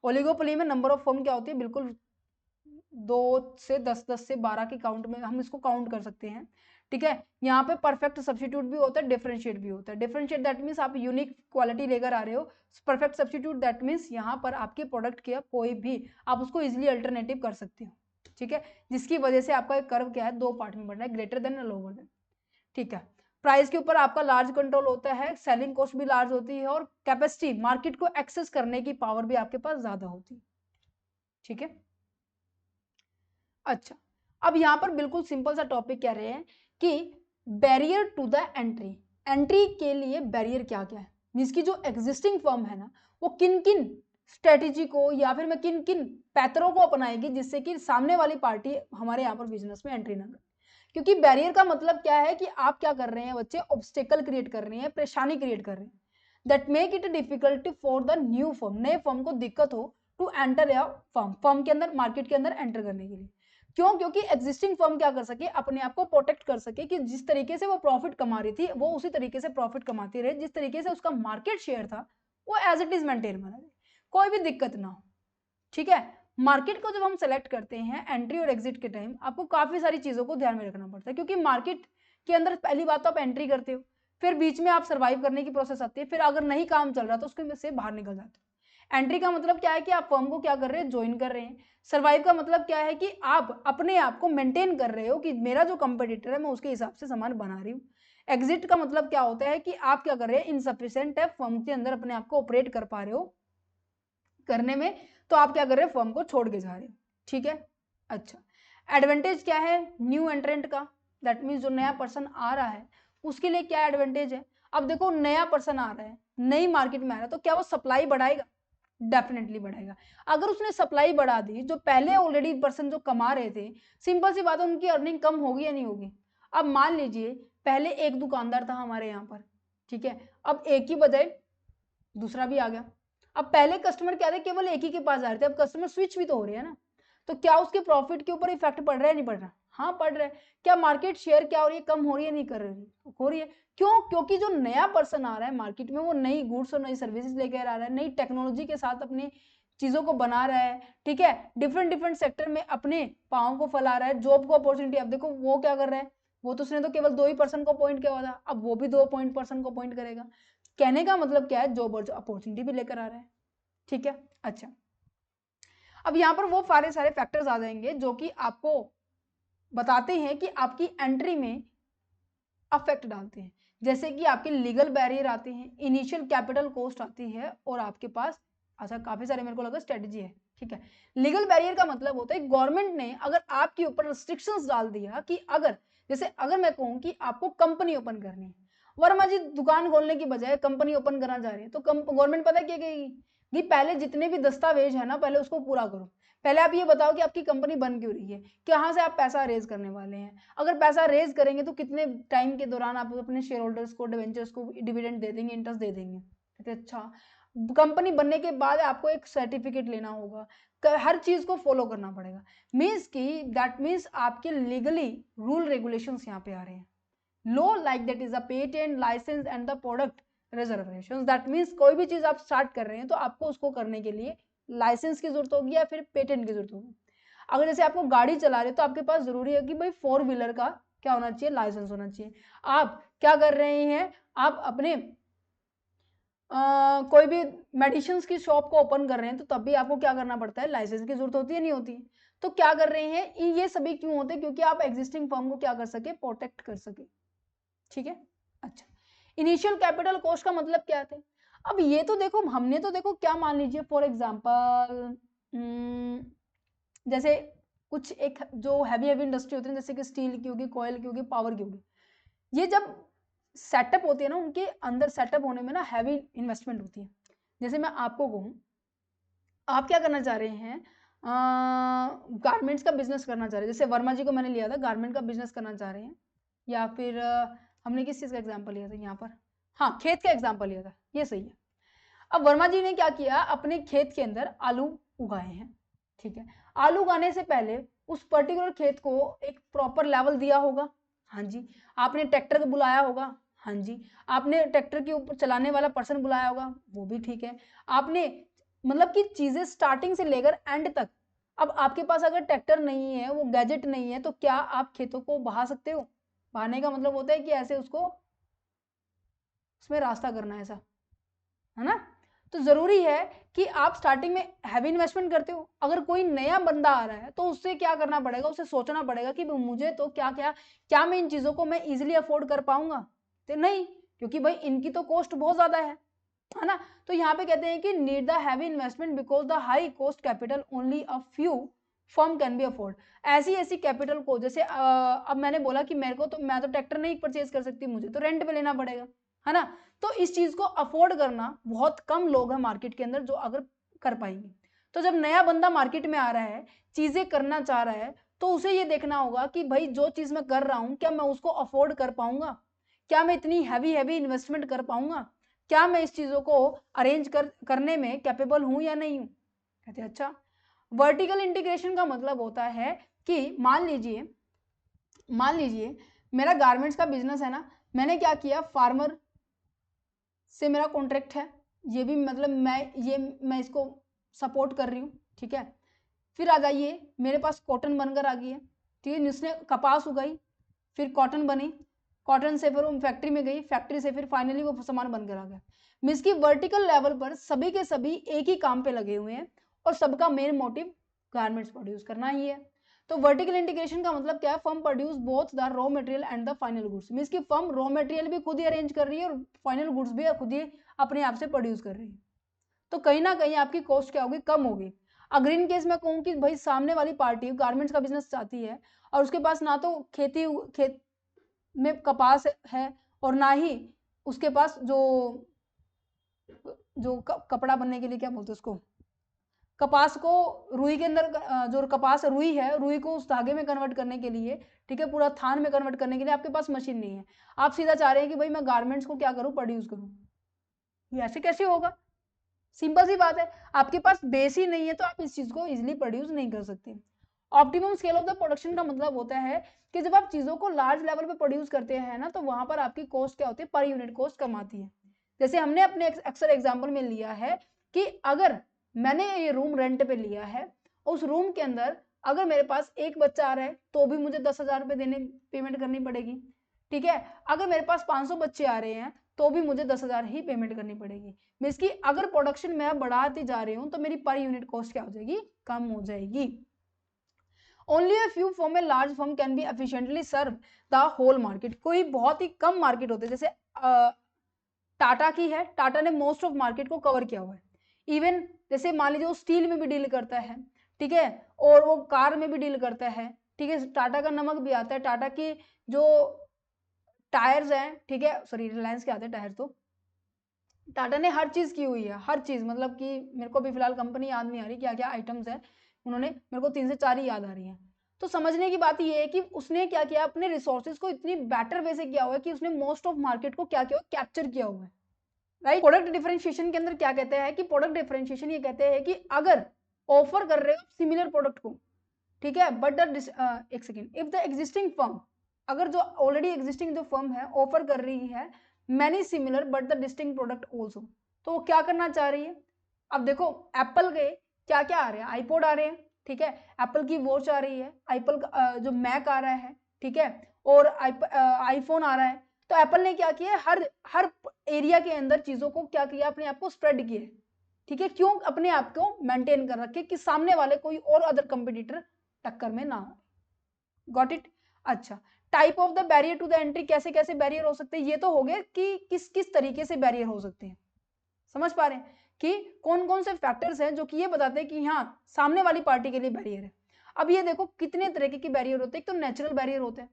ओलिगोपोली में नंबर ऑफ फर्म क्या होती है, बिल्कुल 2 से 10, 10 से 12 के काउंट में हम इसको काउंट कर सकते हैं, ठीक है? यहाँ पे परफेक्ट सब्स्टिट्यूट भी होता है, डिफरेंशिएट भी होता है। डिफरेंशिएट दैट मीन्स आप यूनिक क्वालिटी लेकर आ रहे हो, परफेक्ट सब्स्टिट्यूट दैट मीन्स यहाँ पर आपके प्रोडक्ट के कोई भी आप उसको इजिली अल्टरनेटिव कर सकते हो, ठीक है? जिसकी वजह से आपका कर्व क्या है, 2 पार्ट में बढ़ रहा है, ग्रेटर देन और लोअर देन, ठीक है? प्राइस के ऊपर आपका लार्ज कंट्रोल होता है, सेलिंग कॉस्ट भी लार्ज होती है और कैपेसिटी मार्केट को एक्सेस करने की पावर भी आपके पास ज्यादा होती है, ठीक है? अच्छा, अब यहाँ पर बिल्कुल सिंपल सा टॉपिक कह रहे हैं कि बैरियर टू द एंट्री के लिए बैरियर क्या क्या है, मींस की जो एग्जिस्टिंग फर्म है ना वो किन किन स्ट्रेटेजी को या फिर मैं किन किन पैतरों को अपनाएगी जिससे कि सामने वाली पार्टी हमारे यहाँ पर बिजनेस में एंट्री ना करे। क्योंकि बैरियर का मतलब क्या है कि आप क्या कर रहे हैं बच्चे, ऑब्स्टेकल क्रिएट कर रहे हैं, परेशानी क्रिएट कर रहे हैं, that make it difficulty for the new firm, नए फर्म को दिक्कत हो टू एंटर या फर्म के अंदर, मार्केट के अंदर एंटर करने के लिए। क्यों? क्योंकि एग्जिस्टिंग फर्म क्या कर सके, अपने आप को प्रोटेक्ट कर सके कि जिस तरीके से वो प्रॉफिट कमा रही थी वो उसी तरीके से प्रॉफिट कमाती रहे, जिस तरीके से उसका मार्केट शेयर था वो एज इट इज मेंटेन बना रहे, कोई भी दिक्कत ना हो। ठीक है, मार्केट को जब हम सेलेक्ट करते हैं एंट्री और एग्जिट के टाइम, आपको काफी सारी चीजों को ध्यान में रखना पड़ता है, क्योंकि मार्केट के अंदर पहली बात तो आप एंट्री करते हो, फिर बीच में आप सर्वाइव करने की प्रोसेस आती है, फिर अगर नहीं काम चल रहा तो उसके से बाहर निकल जाते हो। एंट्री का मतलब क्या है कि आप फर्म को क्या कर रहे हैं, ज्वाइन कर रहे हैं। सर्वाइव का मतलब क्या है कि आप अपने आप को मेंटेन कर रहे हो कि मेरा जो कंपटीटर है मैं उसके हिसाब से सामान बना रही हूँ। एग्जिट का मतलब क्या होता है कि आप क्या कर रहे हैं, इनसफिशिएंट है, फर्म के अंदर अपने आप को ऑपरेट कर पा रहे हो करने में, तो आप क्या कर रहे हैं, फर्म को छोड़ के जा रहे हो। ठीक है, अच्छा, एडवांटेज क्या है न्यू एंट्रेंट का, दैट मीन्स जो नया पर्सन आ रहा है उसके लिए क्या एडवांटेज है। अब देखो नया पर्सन आ रहा है, नई मार्केट में आ रहा है, तो क्या वो सप्लाई बढ़ाएगा, डेफिनेटली बढ़ाएगा। अगर उसने सप्लाई बढ़ा दी, जो पहले ऑलरेडी पर्सन जो कमा रहे थे, सिंपल सी बात है उनकी अर्निंग कम होगी या नहीं होगी। अब मान लीजिए पहले एक दुकानदार था हमारे यहाँ पर, ठीक है, अब एक ही बजाय दूसरा भी आ गया। अब पहले कस्टमर क्या थे, केवल एक ही के पास आ रहे थे, अब कस्टमर स्विच भी तो हो रहे हैं ना, तो क्या उसके प्रॉफिट के ऊपर इफेक्ट पड़ रहा है, नहीं पड़ रहा? हाँ पड़ रहा है। क्या मार्केट शेयर क्या हो रही है, कम हो रही है, नहीं कर रही, हो रही है। क्यों? क्योंकि जो नया पर्सन आ रहा है मार्केट में वो नई गुड्स और नई सर्विसेज लेकर आ रहा है, नई टेक्नोलॉजी के साथ अपनी चीजों को बना रहा है। ठीक है, डिफरेंट डिफरेंट सेक्टर में अपने पाँव को फैला रहा है, जॉब को अपॉर्चुनिटी। अब देखो वो क्या कर रहा है, वो तो उसने तो केवल 2 ही पर्सन को पॉइंट किया हुआ था, अब वो भी 2 पॉइंट पर्सन को पॉइंट करेगा। कहने का मतलब क्या है, जॉब और अपॉर्चुनिटी भी लेकर आ रहा है। ठीक है, अच्छा, अब यहाँ पर वो सारे फैक्टर्स आ जाएंगे जो कि आपको बताते हैं कि आपकी एंट्री में अफेक्ट डालते हैं। जैसे कि आपके लीगल बैरियर आते हैं, इनिशियल कैपिटल कॉस्ट आती है, और आपके पास अच्छा काफी सारे मेरे को लगा स्ट्रेटजी है। ठीक है, लीगल बैरियर का मतलब होता है गवर्नमेंट ने अगर आपके ऊपर रिस्ट्रिक्शंस डाल दिया कि अगर, जैसे अगर मैं कहूँ कि आपको कंपनी ओपन करनी है, वर्मा जी दुकान खोलने की बजाय कंपनी ओपन करना चाह रहे हैं, तो गवर्नमेंट पता क्या कहेगी कि पहले जितने भी दस्तावेज है ना पहले उसको पूरा करो, पहले आप ये बताओ कि आपकी कंपनी बन क्यों रही है, कहाँ से आप पैसा रेज करने वाले हैं, अगर पैसा रेज करेंगे तो कितने टाइम के दौरान आप अपने शेयर होल्डर्स को, डिवेंचर्स को डिविडेंड दे देंगे, इंटरेस्ट दे देंगे। कहते अच्छा, कंपनी बनने के बाद आपको एक सर्टिफिकेट लेना होगा, हर चीज को फॉलो करना पड़ेगा। मीन्स की दैट मीन्स आपके लीगली रूल रेगुलेशंस यहाँ पे आ रहे हैं। लो like that is a patent licence and the product reservation, that means कोई भी चीज आप स्टार्ट कर रहे हैं तो आपको उसको करने के लिए लाइसेंस की जरूरत होगी या फिर पेटेंट की जरूरत होगी। अगर जैसे आपको गाड़ी चला रहे तो आपके पास जरूरी है कि भाई 4 व्हीलर का क्या होना चाहिए, लाइसेंस होना चाहिए। आप क्या कर रहे हैं, आप अपने कोई भी मेडिसिन की शॉप को ओपन कर रहे हैं तो तब भी आपको क्या करना पड़ता है, लाइसेंस की जरूरत होती है, नहीं होती है? तो क्या कर रहे हैं, ये सभी क्यों होते हैं, क्योंकि आप एग्जिस्टिंग फर्म को क्या कर सके, प्रोटेक्ट कर सके। ठीक है, अच्छा, इनिशियल कैपिटल कॉस्ट का मतलब क्या थे। अब ये तो देखो, हमने तो देखो क्या मान लीजिए फॉर एग्जांपल जैसे कुछ एक जो हैवी इंडस्ट्री होती है, जैसे कि स्टील की होगी, कोयल की होगी, पावर की होगी, ये जब सेटअप होती है ना, उनके अंदर सेटअप होने में ना हैवी इन्वेस्टमेंट होती है। जैसे मैं आपको कहूँ, आप क्या करना चाह रहे हैं, गारमेंट्स का बिजनेस करना चाह रहे हैं, जैसे वर्मा जी को मैंने लिया था, गारमेंट का बिजनेस करना चाह रहे हैं, या फिर हमने किस चीज़ का एग्जाम्पल लिया था यहाँ पर, हाँ खेत का एग्जाम्पल लिया था, ये सही है। अब वर्मा जी ने क्या किया, अपने खेत के अंदर आलू उगाए हैं। ठीक है, आलू उगाने से पहले उस पर्टिकुलर खेत को एक प्रॉपर लेवल दिया होगा, हाँ जी। आपने ट्रैक्टर को बुलाया होगा, हाँ जी। आपने ट्रैक्टर के ऊपर चलाने वाला पर्सन बुलाया होगा, वो भी ठीक है। आपने मतलब कि चीजें स्टार्टिंग से लेकर एंड तक, अब आपके पास अगर ट्रैक्टर नहीं है, वो गैजेट नहीं है, तो क्या आप खेतों को बहा सकते हो? बहाने का मतलब होता है कि ऐसे उसको, उसमें रास्ता करना, ऐसा है ना। तो जरूरी है कि आप स्टार्टिंग में हैवी इन्वेस्टमेंट करते हो। अगर कोई नया बंदा आ रहा है तो उससे क्या करना पड़ेगा, उसे सोचना पड़ेगा कि मुझे तो क्या क्या क्या मैं इन चीजों को मैं इजिली अफोर्ड कर पाऊंगा, तो नहीं, क्योंकि भाई इनकी तो कॉस्ट बहुत ज्यादा है ना। तो यहाँ पे कहते हैं कि need the heavy investment because the high cost capital only a few firm can B afford. ऐसी ऐसी कैपिटल को, जैसे अब मैंने बोला कि मेरे को तो, मैं तो ट्रैक्टर नहीं परचेज कर सकती, मुझे तो रेंट पे लेना पड़ेगा, है ना। तो इस चीज को अफोर्ड करना बहुत कम लोग हैं मार्केट के अंदर जो अगर कर पाएंगे। तो जब नया बंदा मार्केट में आ रहा है, चीजें करना चाह रहा है, तो उसे ये देखना होगा कि भाई जो चीज मैं कर रहा हूं क्या मैं उसको अफोर्ड कर पाऊंगा, क्या मैं इतनी हैवी इन्वेस्टमेंट कर पाऊंगा, क्या मैं इस चीजों को अरेंज करने में कैपेबल हूं या नहीं हूं। कहते अच्छा, वर्टिकल इंटीग्रेशन का मतलब होता है कि मान लीजिए मेरा गारमेंट्स का बिजनेस है ना, मैंने क्या किया, फार्मर से मेरा कॉन्ट्रैक्ट है, ये भी मतलब मैं इसको सपोर्ट कर रही हूँ, ठीक है। फिर आ जाइए, मेरे पास कॉटन बनकर आ गई है, ठीक है, जिसने कपास उगाई, फिर कॉटन बनी, कॉटन से फिर वो फैक्ट्री में गई, फैक्ट्री से फिर फाइनली वो सामान बनकर आ गया। मीन्स की वर्टिकल लेवल पर सभी के सभी एक ही काम पे लगे हुए हैं और सबका मेन मोटिव गारमेंट्स प्रोड्यूस करना ही है। तो वर्टिकल इंटीग्रेशन का मतलब क्या है, firm produce both the raw material and the final goods. Means की फर्म रॉ मटेरियल भी खुद ही अरेंज कर रही है और फाइनल गुड्स भी खुद ही अपने आप से प्रोड्यूस कर रही है। तो कहीं ना कहीं आपकी कॉस्ट क्या होगी, कम होगी। अगर इन केस मैं कहूँ कि भाई सामने वाली पार्टी गारमेंट्स का बिजनेस चाहती है और उसके पास ना तो खेत में कपास है और ना ही उसके पास जो कपड़ा बनने के लिए क्या बोलते हैं उसको, कपास को रुई के अंदर, जो कपास रुई है, रुई को उस धागे में कन्वर्ट करने के लिए, ठीक है, पूरा थान में कन्वर्ट करने के लिए आपके पास मशीन नहीं है। आप सीधा चाह रहे हैं कि भाई मैं गारमेंट्स को क्या करूं, प्रोड्यूस करूं। ये ऐसे कैसे होगा, सिंपल सी बात है, आपके पास बेस ही नहीं है तो आप इस चीज को इजिली प्रोड्यूस नहीं कर सकते। Optimum scale of the production का मतलब होता है कि जब आप चीजों को लार्ज लेवल पे प्रोड्यूस करते हैं ना, तो वहां पर आपकी कॉस्ट क्या होती है, पर यूनिट कॉस्ट कम आती है। जैसे हमने अपने अक्सर एग्जाम्पल में लिया है कि अगर मैंने ये रूम रेंट पे लिया है, उस रूम के अंदर अगर मेरे पास एक बच्चा आ रहा है तो भी मुझे 10,000 रुपये देने पेमेंट करनी पड़ेगी, ठीक है। अगर मेरे पास 500 बच्चे आ रहे हैं तो भी मुझे 10,000 ही पेमेंट करनी पड़ेगी। मीन्स की अगर प्रोडक्शन मैं बढ़ाती जा रही हूँ तो मेरी पर यूनिट कॉस्ट क्या हो जाएगी, कम हो जाएगी। Only a few firm, a large firm can be efficiently serve the whole market. कोई बहुत ही कम मार्केट होते हैं, जैसे टाटा की है, टाटा ने मोस्ट ऑफ मार्केट को कवर किया हुआ है। इवन जैसे मान लीजिए वो स्टील में भी डील करता है, ठीक है, और वो कार में भी डील करता है, ठीक है, टाटा का नमक भी आता है, टाटा की जो टायर्स हैं, ठीक है, सॉरी रिलायंस के आते हैं टायर, तो टाटा ने हर चीज की हुई है, हर चीज, मतलब कि मेरे को भी फिलहाल कंपनी याद नहीं आ रही क्या क्या आइटम्स है, उन्होंने मेरे को 3 से 4 ही याद आ रही हैं। तो समझने की बात ये है कि उसने क्या किया, अपने रिसोर्सेज को इतनी बेटर वे से किया हुआ है कि उसने मोस्ट ऑफ मार्केट को क्या किया, कैप्चर किया हुआ है, राइट। प्रोडक्ट डिफरेंशिएशन के अंदर क्या कहते हैं कि प्रोडक्ट डिफरेंशिएशन ये कहते हैं कि अगर ऑफर कर रहे हो सिमिलर प्रोडक्ट को, ठीक है, बट एक second, if the existing firm, अगर जो ऑलरेडी एग्जिस्टिंग जो फर्म है ऑफर कर रही है many similar but the distinct product also, तो वो क्या करना चाह रही है। अब देखो एप्पल के क्या क्या आ रहे हैं, आईपॉड आ रहे हैं, ठीक है, एप्पल की वॉच आ रही है, एप्पल जो मैक आ रहा है, ठीक है, और आईफोन आ रहा है। तो एप्पल ने क्या किया, हर हर एरिया के अंदर चीजों को क्या किया, अपने आप को स्प्रेड किया, ठीक है, क्यों, अपने आप को मेंटेन कर रखे कि सामने वाले कोई और अदर कंपटीटर टक्कर में ना आए। Got it. अच्छा, type of the barrier to the entry, कैसे कैसे बैरियर हो सकते हैं, ये तो हो गए कि किस किस तरीके से बैरियर हो सकते हैं। समझ पा रहे हैं कि कौन कौन से फैक्टर्स हैं जो कि ये बताते हैं कि हाँ सामने वाली पार्टी के लिए बैरियर है। अब ये देखो कितने तरीके के बैरियर होते हैं, एक तो नेचुरल बैरियर होते हैं,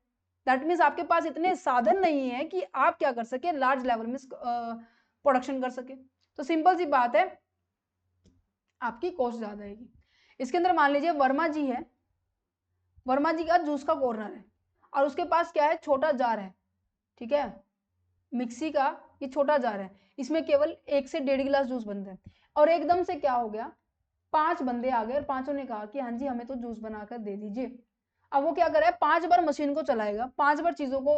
दैट मीन्स आपके पास इतने साधन नहीं है कि आप क्या कर सके, लार्ज लेवल में प्रोडक्शन कर सके, तो सिंपल सी बात है आपकी कॉस्ट ज्यादा आएगी। इसके अंदर मान लीजिए वर्मा जी है, वर्मा जी का जूस का कॉर्नर है और उसके पास क्या है, छोटा जार है, ठीक है, मिक्सी का ये छोटा जार है, इसमें केवल 1 से 1.5 गिलास जूस बनता है। और एकदम से क्या हो गया, 5 बंदे आ गए और पांचों ने कहा कि हाँ जी हमें तो जूस बनाकर दे दीजिए। अब वो क्या करे, 5 बार मशीन को चलाएगा, 5 बार चीजों को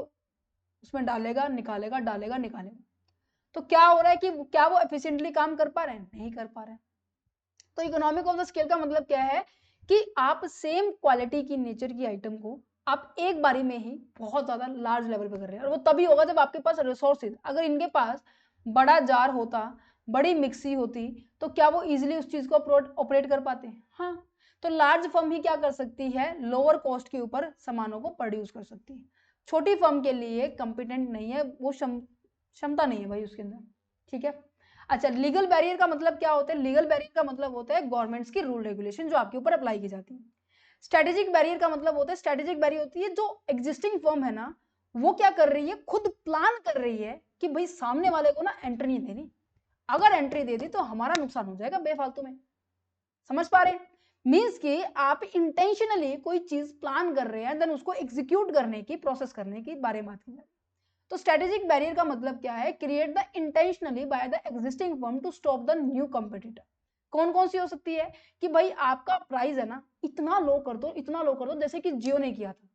उसमें डालेगा निकालेगा, डालेगा निकालेगा, तो क्या हो रहा है कि क्या वो एफिशिएंटली काम कर पा रहे हैं, नहीं कर पा रहे हैं। तो इकोनॉमिक ऑफ द स्केल का मतलब क्या है कि आप सेम क्वालिटी की नेचर की आइटम को आप एक बारी में ही बहुत ज्यादा लार्ज लेवल पे कर रहे हैं, और वो तभी होगा जब आपके पास रिसोर्सेज, अगर इनके पास बड़ा जार होता, बड़ी मिक्सी होती, तो क्या वो इजिली उस चीज को ऑपरेट कर पाते हैं, हाँ। तो लार्ज फर्म ही क्या कर सकती है, लोअर कॉस्ट के ऊपर सामानों को प्रोड्यूस कर सकती है। छोटी फर्म के लिए कॉम्पिटेंट नहीं है, वो क्षमता नहीं है भाई उसके अंदर, ठीक है। अच्छा, लीगल बैरियर का मतलब क्या होता है, लीगल बैरियर का मतलब होता है गवर्नमेंट्स की रूल रेगुलेशन जो आपके ऊपर अप्लाई की जाती है। स्ट्रेटेजिक बैरियर का मतलब होता है, स्ट्रेटेजिक बैरियर होती है जो एग्जिस्टिंग फर्म है ना, वो क्या कर रही है, खुद प्लान कर रही है कि भाई सामने वाले को ना एंट्री नहीं देनी, अगर एंट्री दे दी तो हमारा नुकसान हो जाएगा बेफालतू में, समझ पा रहे हैं? मीन्स कि आप इंटेंशनली कोई चीज प्लान कर रहे हैं, देन उसको एग्जीक्यूट करने की, प्रोसेस करने की बारे में बात की जाए। तो स्ट्रेटेजिक बैरियर का मतलब क्या है? Create the intentionally by the existing firm to stop the new competitor. कौन कौन सी हो सकती है? कि भाई आपका प्राइस है ना, इतना लो कर दो, इतना लो कर दो, जैसे कि जियो ने किया था।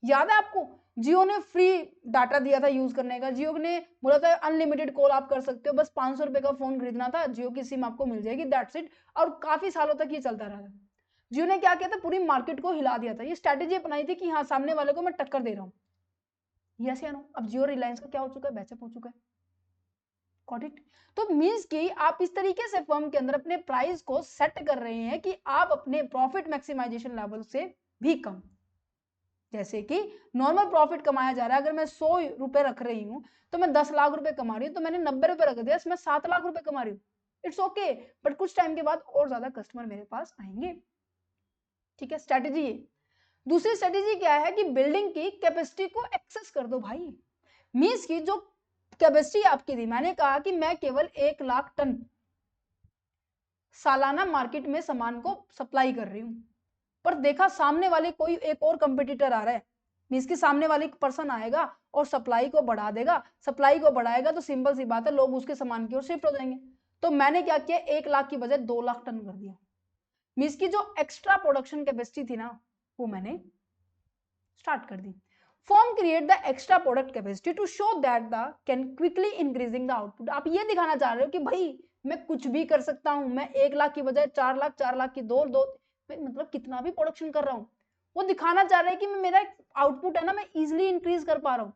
याद है आपको? जियो ने फ्री डाटा दिया था यूज करने का। जियो ने बोला था अनलिमिटेड कॉल आप कर सकते हो, बस 500 रुपए का फोन खरीदना था, जियो की सिम आपको मिल जाएगी, दैट्स इट। और काफी सालों तक ये चलता रहा था। जियो ने क्या किया था? पूरी मार्केट को हिला दिया था। ये स्ट्रैटेजी अपनाई थी कि हाँ, सामने वाले को मैं टक्कर दे रहा हूँ। यस या नो? अब जियो रिलायंस का क्या हो चुका है? बैचअप हो चुका है। Got it? तो मींस कि आप इस तरीके से फर्म के अंदर अपने प्राइस को सेट कर रहे हैं कि आप अपने प्रॉफिट मैक्सिमाइजेशन लेवल से भी कम, जैसे कि नॉर्मल प्रॉफिट कमाया जा रहा है, अगर मैं 100 रुपए रख रही हूँ तो मैं 10 लाख रुपए कमा रही हूँ, तो मैंने 90 रुपए रख दिया, इसमें 7 लाख रुपए कमा रही हूँ। इट्स ओके, बट कुछ टाइम के बाद और ज्यादा कस्टमर मेरे पास आएंगे। ठीक है, स्ट्रेटेजी ये। दूसरी स्ट्रेटेजी क्या है? कि बिल्डिंग की कैपेसिटी को एक्सेस कर दो भाई। मींस की जो कैपेसिटी आपकी थी, मैंने कहा कि मैं केवल 1 लाख टन सालाना मार्केट में सामान को सप्लाई कर रही हूँ, पर देखा सामने वाले कोई एक और कंपटीटर आ रहा है, मींस की सामने वाले पर्सन आएगा और सप्लाई को बढ़ा देगा। सप्लाई को बढ़ाएगा तो सिंपल सी बात है, लोग उसके सामान की ओर शिफ्ट हो जाएंगे। तो मैंने क्या किया? 1 लाख की बजाय 2 लाख टन कर दिया। मींस की जो एक्स्ट्रा प्रोडक्शन कैपेसिटी थी ना, वो मैंने स्टार्ट कर दी। Form create the extra product capacity to show that the can quickly increasing the output. आप ये दिखाना चाह रहे हो कि भाई मैं कुछ भी कर सकता हूं, मैं 1 लाख की बजाय 4 लाख, 4 लाख की दो, मतलब कितना भी प्रोडक्शन कर रहा हूं। वो दिखाना चाह रहे हैं कि मेरा आउटपुट है ना, मैं इजिली इंक्रीज कर पा रहा हूं।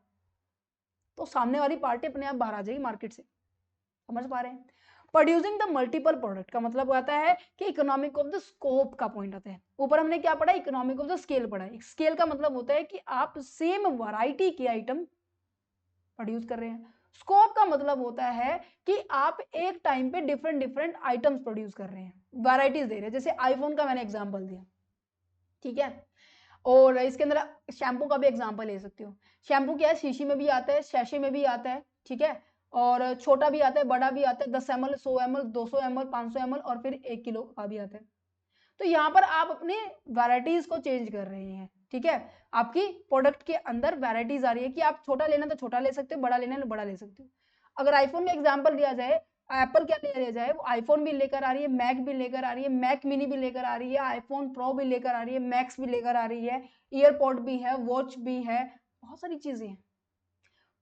तो सामने वाली पार्टी अपने आप बाहर आ जाएगी मार्केट से। समझ पा रहे हैं? प्रोड्यूसिंग द मल्टीपल प्रोडक्ट का मतलब आता है कि इकोनॉमिक ऑफ द स्कोप का पॉइंट आता है। ऊपर हमने क्या पढ़ा? इकोनॉमिक ऑफ द स्केल पढ़ा है। स्केल का मतलब होता है कि आप सेम वैरायटी के आइटम प्रोड्यूस कर रहे हैं। स्कोप का मतलब होता है कि आप एक टाइम पे डिफरेंट डिफरेंट आइटम्स प्रोड्यूस कर रहे हैं, वैरायटीज दे रहे हैं। जैसे आईफोन का मैंने एग्जांपल दिया, ठीक है। और इसके अंदर शैम्पू का भी एग्जांपल ले सकते हो। शैम्पू क्या है? शीशी में भी आता है, शैशे में भी आता है, ठीक है। और छोटा भी आता है, बड़ा भी आता है, 10 ml, 100 ml, 200 ml, 500 ml और फिर 1 किलो का भी आता है। तो यहाँ पर आप अपने वैरायटीज को चेंज कर रहे हैं, ठीक है। आपकी प्रोडक्ट के अंदर वैरायटीज आ रही है कि आप छोटा लेना तो छोटा ले सकते हो, बड़ा लेना तो बड़ा ले सकते हो। अगर आईफोन का एग्जांपल दिया जाए, एप्पल क्या ले लिया जाए, वो आईफोन भी लेकर आ रही है, मैक भी लेकर आ रही है, मैक मिनी भी लेकर आ रही है, आईफोन प्रो भी लेकर आ रही है, मैक्स भी लेकर आ रही है, ईयरपॉड भी है, वॉच भी है, बहुत सारी चीजें हैं।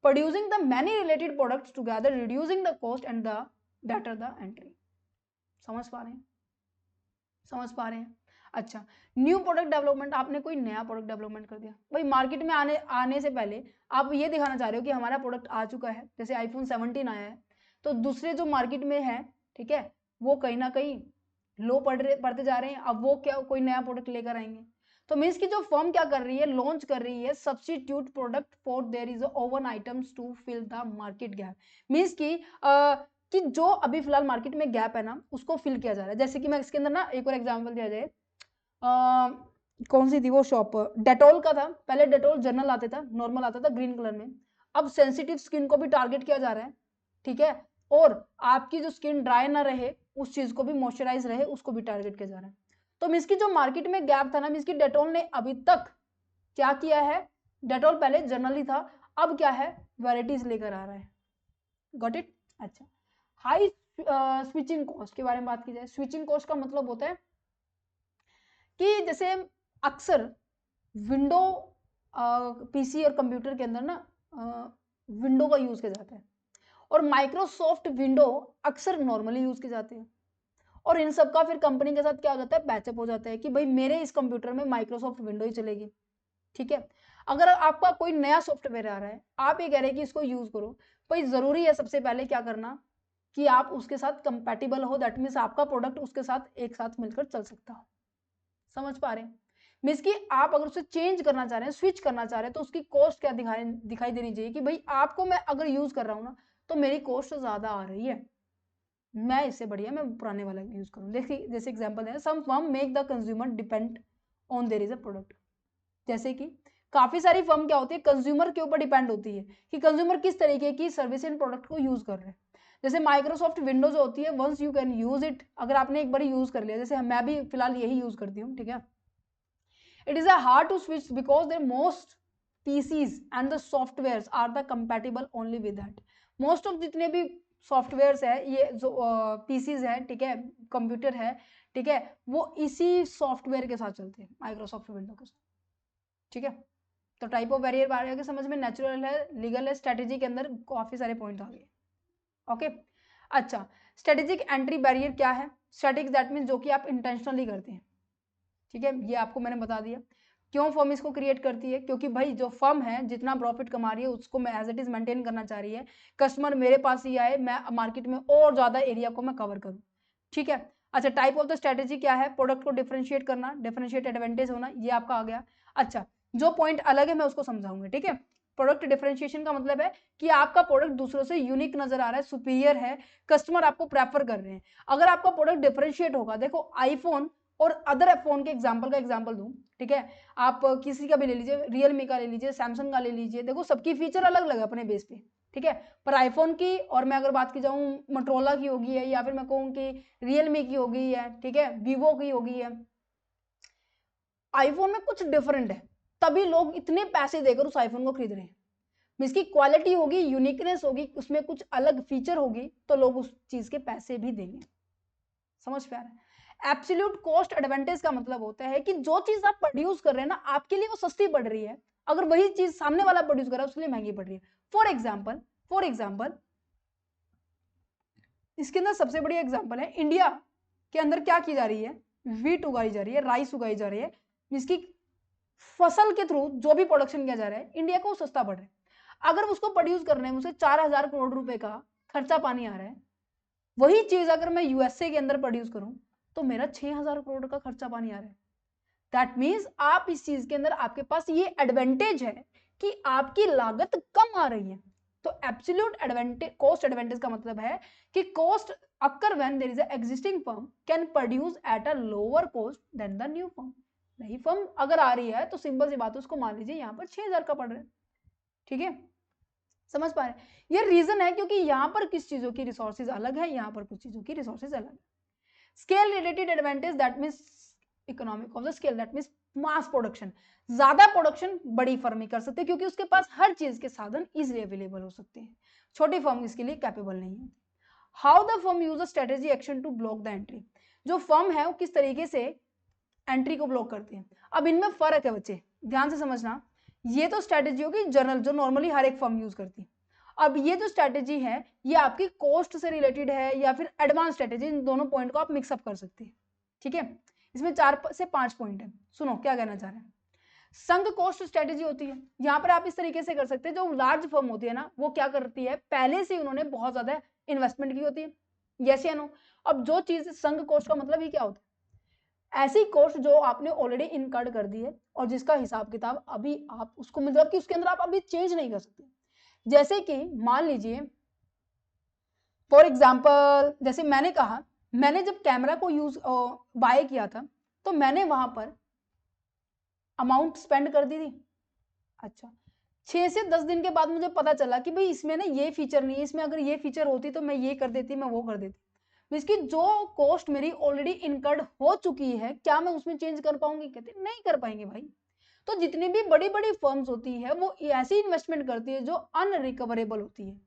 Producing the many related products together, reducing the cost and the better the entry. समझ पा रहे हैं? समझ पा रहे हैं? अच्छा, न्यू प्रोडक्ट डेवलपमेंट, आपने कोई नया प्रोडक्ट डेवलपमेंट कर दिया। भाई मार्केट में आने से पहले आप ये दिखाना चाह रहे हो कि हमारा प्रोडक्ट आ चुका है। जैसे आईफोन 17 आया है, तो दूसरे जो मार्केट में है, ठीक है, वो कहीं ना कहीं लो पड़ते जा रहे हैं। अब वो क्या कोई नया प्रोडक्ट लेकर आएंगे? तो मीन्स की जो फर्म क्या कर रही है? लॉन्च कर रही है substitute product for there is own items to fill the market gap. Means की कि जो अभी फिलहाल मार्केट में गैप है ना, उसको फिल किया जा रहा है। जैसे कि मैं इसके अंदर ना एक और एग्जांपल दिया जाए, कौन सी थी वो शॉप? डेटोल का था। पहले डेटोल जर्नल आता था, नॉर्मल आता था ग्रीन कलर में। अब सेंसिटिव स्किन को भी टारगेट किया जा रहा है, ठीक है। और आपकी जो स्किन ड्राई ना रहे, उस चीज को भी, मॉइस्चराइज रहे, उसको भी टारगेट किया जा रहा है। तो मिस की जो मार्केट में गैप था ना, मिस की डेटोल ने अभी तक क्या किया है? डेटोल पहले जर्नल ही था, अब क्या है? वेराइटीज लेकर आ रहा है। Got it? अच्छा, हाई स्विचिंग कॉस्ट के बारे में बात की जाए। स्विचिंग कॉस्ट का मतलब होता है कि जैसे अक्सर विंडो पीसी और कंप्यूटर के अंदर ना विंडो का यूज किया जाता है, और माइक्रोसॉफ्ट विंडो अक्सर नॉर्मली यूज की जाती है। और इन सब का फिर कंपनी के साथ क्या हो जाता है? पैचअप हो जाता है कि भाई मेरे इस कंप्यूटर में माइक्रोसॉफ्ट विंडो ही चलेगी, ठीक है। अगर आपका कोई नया सॉफ्टवेयर आ रहा है, आप ये कह रहे हैं कि इसको यूज करो, भाई जरूरी है सबसे पहले क्या करना कि आप उसके साथ कंपैटिबल हो। दैट मीन्स आपका प्रोडक्ट उसके साथ एक साथ मिलकर चल सकता हो। समझ पा रहे हैं? मीन्स कि आप अगर उसे चेंज करना चाह रहे हैं, स्विच करना चाह रहे हैं, तो उसकी कॉस्ट क्या दिखाई देनी चाहिए कि भाई आपको मैं अगर यूज कर रहा हूँ ना, तो मेरी कॉस्ट ज्यादा आ रही है, मैं इससे बढ़िया मैं पुराने वाला यूज करूँ। देखिए जैसे एग्जांपल है, some firm make the consumer depend on there is a product. जैसे कि काफी सारी फर्म क्या होती है? कंज्यूमर के ऊपर डिपेंड होती है कि कंज्यूमर किस तरीके की सर्विस एंड प्रोडक्ट को यूज कर रहे हैं। जैसे माइक्रोसॉफ्ट विंडो जो होती है, once you can use it, अगर आपने एक बार यूज कर लिया, जैसे मैं भी फिलहाल यही यूज करती हूँ, ठीक है, it is a hard to switch because there most PCs and the software are the compatible only with that. Most of जितने भी सॉफ्टवेयर है, ये जो PCs है, ठीक है, कंप्यूटर है, ठीक है, वो इसी सॉफ्टवेयर के साथ चलते हैं, माइक्रोसॉफ्ट विंडो के साथ, ठीक है। तो टाइप ऑफ बैरियर आ गया समझ में, नेचुरल है, लीगल है, स्ट्रेटेजी के अंदर काफी सारे पॉइंट आ गए। ओके, अच्छा, स्ट्रेटेजिक एंट्री बैरियर क्या है? स्ट्रेटेजिक दैट मीन जो कि आप इंटेंशनली करते हैं, ठीक है, ये आपको मैंने बता दिया। क्यों फर्म इसको क्रिएट करती है? क्योंकि भाई जो फर्म है जितना प्रॉफिट कमा रही है उसको मैं एज इट इज मेंटेन करना चाह रही है, कस्टमर मेरे पास ही आए, मैं मार्केट में और ज्यादा एरिया को मैं कवर करूं, ठीक है। अच्छा, टाइप ऑफ द स्ट्रेटेजी क्या है? प्रोडक्ट को डिफरेंशिएट करना, डिफरेंशिएट एडवांटेज होना, ये आपका आ गया। अच्छा, जो पॉइंट अलग है मैं उसको समझाऊंगा, ठीक है। प्रोडक्ट डिफरेंशिएशन का मतलब है कि आपका प्रोडक्ट दूसरों से यूनिक नजर आ रहा है, सुपीरियर है, कस्टमर आपको प्रेफर कर रहे हैं। अगर आपका प्रोडक्ट डिफरेंशिएट होगा, देखो आईफोन और अदर फोन के एग्जाम्पल दूं, ठीक है, आप किसी का भी ले लीजिए, रियलमी का ले लीजिए, सैमसंग का ले लीजिए, देखो सबकी फीचर अलग अलग है अपने बेस पे, ठीक है। पर आईफोन की, और मैं अगर बात की जाऊं मोटरोला की होगी है, या फिर मैं कहूँ कि रियलमी की होगी है, ठीक है, वीवो की होगी है, आईफोन में कुछ डिफरेंट है, तभी लोग इतने पैसे देकर उस आईफोन को खरीद रहे हैं। इसकी क्वालिटी होगी, यूनिकनेस होगी, उसमें कुछ अलग फीचर होगी, तो लोग उस चीज के पैसे भी देंगे। समझ पा रहे हैं? एब्सोल्यूट कॉस्ट एडवांटेज का मतलब होता है कि जो चीज आप प्रोड्यूस कर रहे हैं ना, आपके लिए वो सस्ती पड़ रही है, अगर वही चीज सामने वाला प्रोड्यूस कर रहा है उसके लिए महंगी पड़ रही है। फॉर एग्जाम्पल इसके अंदर सबसे बड़ी एग्जाम्पल है, इंडिया के अंदर क्या की जा रही है, वीट उगाई जा रही है, राइस उगाई जा रही है, जिसकी फसल के थ्रू जो भी प्रोडक्शन किया जा रहा है, इंडिया को सस्ता पड़ रहा है। अगर उसको प्रोड्यूस करने में मुझे 4,000 करोड़ रुपए का खर्चा पानी आ रहा है, वही चीज अगर मैं यूएसए के अंदर प्रोड्यूस करूं तो मेरा 6,000 करोड़ का खर्चा पानी आ रहा है। दैट मीन्स आप इस चीज के अंदर, आपके पास ये एडवांटेज है कि आपकी लागत कम आ रही है। तो एब्सोल्यूट एडवांटेज, कॉस्ट एडवांटेज का मतलब है कि cost occur when there is a existing firm can produce at a lower cost than the new firm. नई फर्म अगर आ रही है तो सिंपल सी बात है, उसको मान लीजिए यहाँ पर 6,000 का पड़ रहा है, ठीक है, समझ पा रहे हैं? ये रीजन है क्योंकि यहाँ पर किस चीजों की रिसोर्सेज अलग है, यहाँ पर कुछ चीजों की रिसोर्सेज अलग है। Scale related advantage that means economic of the scale, that means mass production, ज्यादा प्रोडक्शन बड़ी फर्म ही कर सकते हैं क्योंकि उसके पास हर चीज के साधन इजीली अवेलेबल हो सकते हैं, छोटी फर्म इसके लिए कैपेबल नहीं है। How the firm use a strategy action to block the entry, जो फर्म है वो किस तरीके से एंट्री को ब्लॉक करते हैं। अब इनमें फर्क है बच्चे, ध्यान से समझना, ये तो स्ट्रेटेजी होगी जनरल जो नॉर्मली हर एक फर्म यूज करती है। अब ये जो स्ट्रेटेजी है ये आपकी कॉस्ट से रिलेटेड है या फिर एडवांस स्ट्रेटेजी, इन दोनों पॉइंट को आप मिक्सअप कर सकते हैं, ठीक है। इसमें 4 से 5 पॉइंट है, सुनो क्या कहना चाह रहे हैं। संघ कॉस्ट स्ट्रेटेजी होती है, यहाँ पर आप इस तरीके से कर सकते हैं, जो लार्ज फर्म होती है ना वो क्या करती है, पहले से उन्होंने बहुत ज्यादा इन्वेस्टमेंट की होती है, यस या नो। अब जो चीज संघ कॉस्ट का मतलब ही क्या होता है, ऐसी कॉस्ट जो आपने ऑलरेडी इनकर्ड कर दी है और जिसका हिसाब किताब अभी आप उसको, मतलब कि उसके अंदर आप अभी चेंज नहीं कर सकते। जैसे कि मान लीजिए फॉर एग्जाम्पल, जैसे मैंने कहा, मैंने जब कैमरा को यूज बाय किया था तो मैंने वहां पर अमाउंट स्पेंड कर दी थी। अच्छा, 6 से 10 दिन के बाद मुझे पता चला कि भाई इसमें ना ये फीचर नहीं है, इसमें अगर ये फीचर होती तो मैं ये कर देती, मैं वो कर देती। इसकी जो कॉस्ट मेरी ऑलरेडी इनकर्ड हो चुकी है, क्या मैं उसमें चेंज कर पाऊंगी? कहते नहीं कर पाएंगे भाई। तो जितनी भी बड़ी बड़ी फर्म्स होती है वो ऐसी इन्वेस्टमेंट करती है जो अनरिकवरेबल होती है,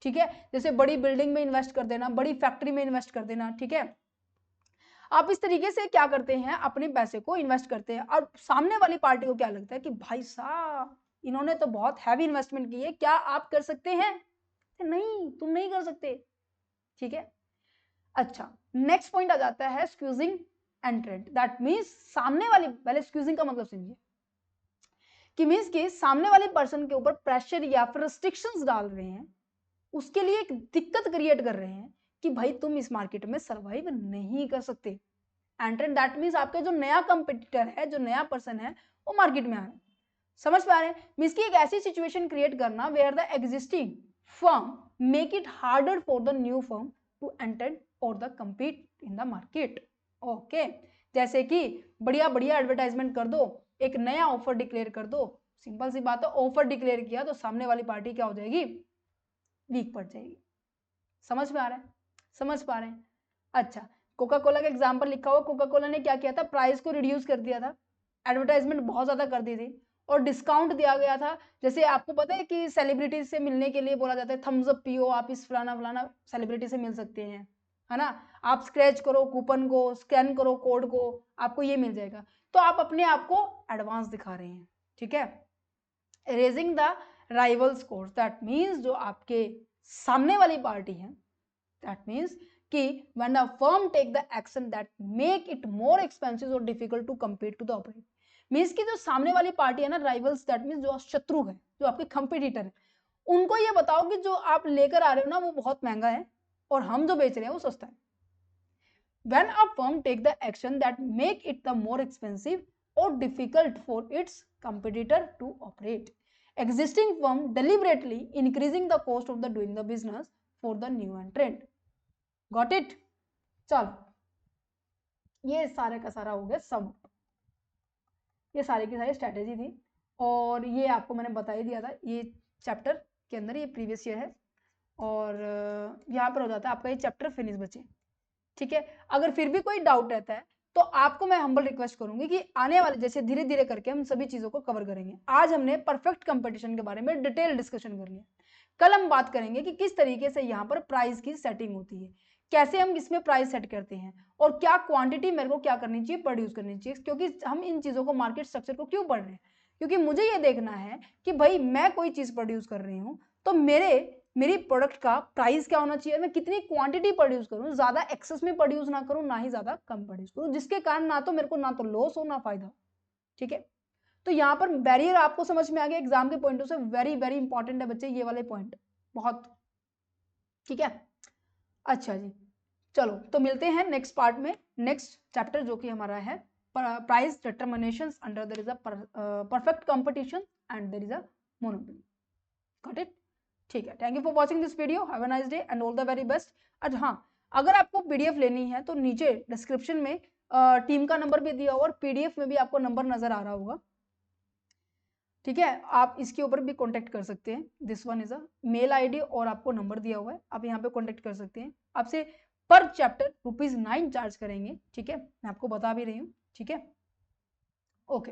ठीक है। जैसे बड़ी बिल्डिंग में इन्वेस्ट कर देना, बड़ी फैक्ट्री में इन्वेस्ट कर देना, ठीक है। आप इस तरीके से क्या करते हैं, अपने पैसे को इन्वेस्ट करते हैं और सामने वाली पार्टी को क्या लगता है कि भाई साहब इन्होंने तो बहुत हैवी इन्वेस्टमेंट की है, क्या आप कर सकते हैं? नहीं, तुम नहीं कर सकते, ठीक है। अच्छा, नेक्स्ट पॉइंट आ जाता है स्क्यूजिंग एंट्रेंट, दैट मींस सामने वाली, पहले स्क्यूजिंग का मतलब समझिए कि मींस कि सामने वाले पर्सन के ऊपर प्रेशर या फिर रिस्ट्रिक्शंस डाल रहे हैं, उसके लिए एक दिक्कत क्रिएट कर रहे हैं कि भाई तुम इस मार्केट में सरवाइव नहीं कर सकते। एंट्रेंट दैट मींस आपका जो नया कंपटीटर है, जो नया पर्सन है वो मार्केट में आ रहा है, समझ पा रहे हैं? मींस की एक ऐसी सिचुएशन क्रिएट करना where the existing firm make it harder for the new firm to enter और the compete in the market. Okay, जैसे कि बढ़िया बढ़िया एडवर्टाइजमेंट कर दो, एक नया ऑफर डिक्लेयर कर दो, सिंपल सी बात है, ऑफर डिक्लेयर किया तो सामने वाली पार्टी क्या हो जाएगी, वीक पड़ जाएगी, समझ में आ रहा है, समझ पा रहे हैं? अच्छा, कोका कोला का एग्जाम्पल लिखा हुआ, कोका कोला ने क्या किया था, प्राइस को रिड्यूस कर दिया था, एडवर्टाइजमेंट बहुत ज्यादा कर दी थी और डिस्काउंट दिया गया था। जैसे आपको पता है कि सेलिब्रिटी से मिलने के लिए बोला जाता है थम्स अप पियो, आप इस फलाना फलाना सेलिब्रिटी से मिल सकते हैं, है ना, आप स्क्रैच करो कूपन को, स्कैन करो कोड को, आपको ये मिल जाएगा। तो आप अपने आप को एडवांस दिखा रहे हैं, ठीक है। Raising the rival score, that means जो आपके सामने वाली पार्टी है, दैट मीन्स कि when a firm take the action that make it more expensive or difficult to compete to the operate, means कि जो सामने वाली पार्टी है ना, राइवल्स, दैट मीन्स जो शत्रु है, जो आपके कंपटीटर है, उनको ये बताओ कि जो आप लेकर आ रहे हो ना वो बहुत महंगा है और हम जो बेच रहे हैं वो सस्ता है। When a firm take the action that make it the more expensive or difficult for its competitor to operate, existing firm deliberately increasing the cost of the doing the business for the new entrant. Got it? चलो ये सारे का सारा हो गया सब, ये सारी की सारी स्ट्रैटेजी थी और ये आपको मैंने बता ही दिया था, ये चैप्टर के अंदर ये प्रीवियस ईयर है और यहाँ पर हो जाता है आपका ये चैप्टर फिनिश बचे, ठीक है। अगर फिर भी कोई डाउट रहता है तो आपको मैं हम्बल रिक्वेस्ट करूंगी कि आने वाले जैसे धीरे धीरे करके हम सभी चीजों को कवर करेंगे। आज हमने परफेक्ट कंपटीशन के बारे में डिटेल डिस्कशन कर लिया, कल हम बात करेंगे कि किस तरीके से यहाँ पर प्राइस की सेटिंग होती है, कैसे हम इसमें प्राइस सेट करते हैं और क्या क्वांटिटी मेरे को क्या करनी चाहिए, प्रोड्यूस करनी चाहिए, क्योंकि हम इन चीजों को मार्केट स्ट्रक्चर को क्यों पढ़ रहे हैं, क्योंकि मुझे ये देखना है कि भाई मैं कोई चीज प्रोड्यूस कर रही हूँ तो मेरी प्रोडक्ट का प्राइस क्या होना चाहिए, मैं कितनी क्वांटिटी प्रोड्यूस करूं, ज्यादा एक्सेस में प्रोड्यूस ना करूं ना ही ज्यादा कम प्रोड्यूस करूं, जिसके कारण ना तो मेरे को ना तो लॉस हो ना फायदा, ठीक है। तो यहाँ पर बैरियर आपको समझ में आ गया, एग्जाम के पॉइंट से वेरी वेरी इंपॉर्टेंट है बच्चे ये वाले पॉइंट बहुत, ठीक है। अच्छा जी, चलो तो मिलते हैं नेक्स्ट पार्ट में, नेक्स्ट चैप्टर जो कि हमारा है price determinations under there is a perfect competition and there is a monopoly. Got it? ठीक है, thank you for watching this video, have a nice day and all the very best. अच्छा हाँ, अगर आपको पीडीएफ लेनी है तो नीचे डिस्क्रिप्शन में टीम का नंबर भी दिया हुआ और पीडीएफ में भी आपको नंबर नजर आ रहा होगा, ठीक है। आप इसके ऊपर भी कांटेक्ट कर सकते हैं, this one is a mail ID और आपको नंबर दिया हुआ है, आप यहाँ पे कांटेक्ट कर सकते हैं। आपसे पर चैप्टर ₹9 चार्ज करेंगे, ठीक है, मैं आपको बता भी रही हूँ, ठीक है। ओके।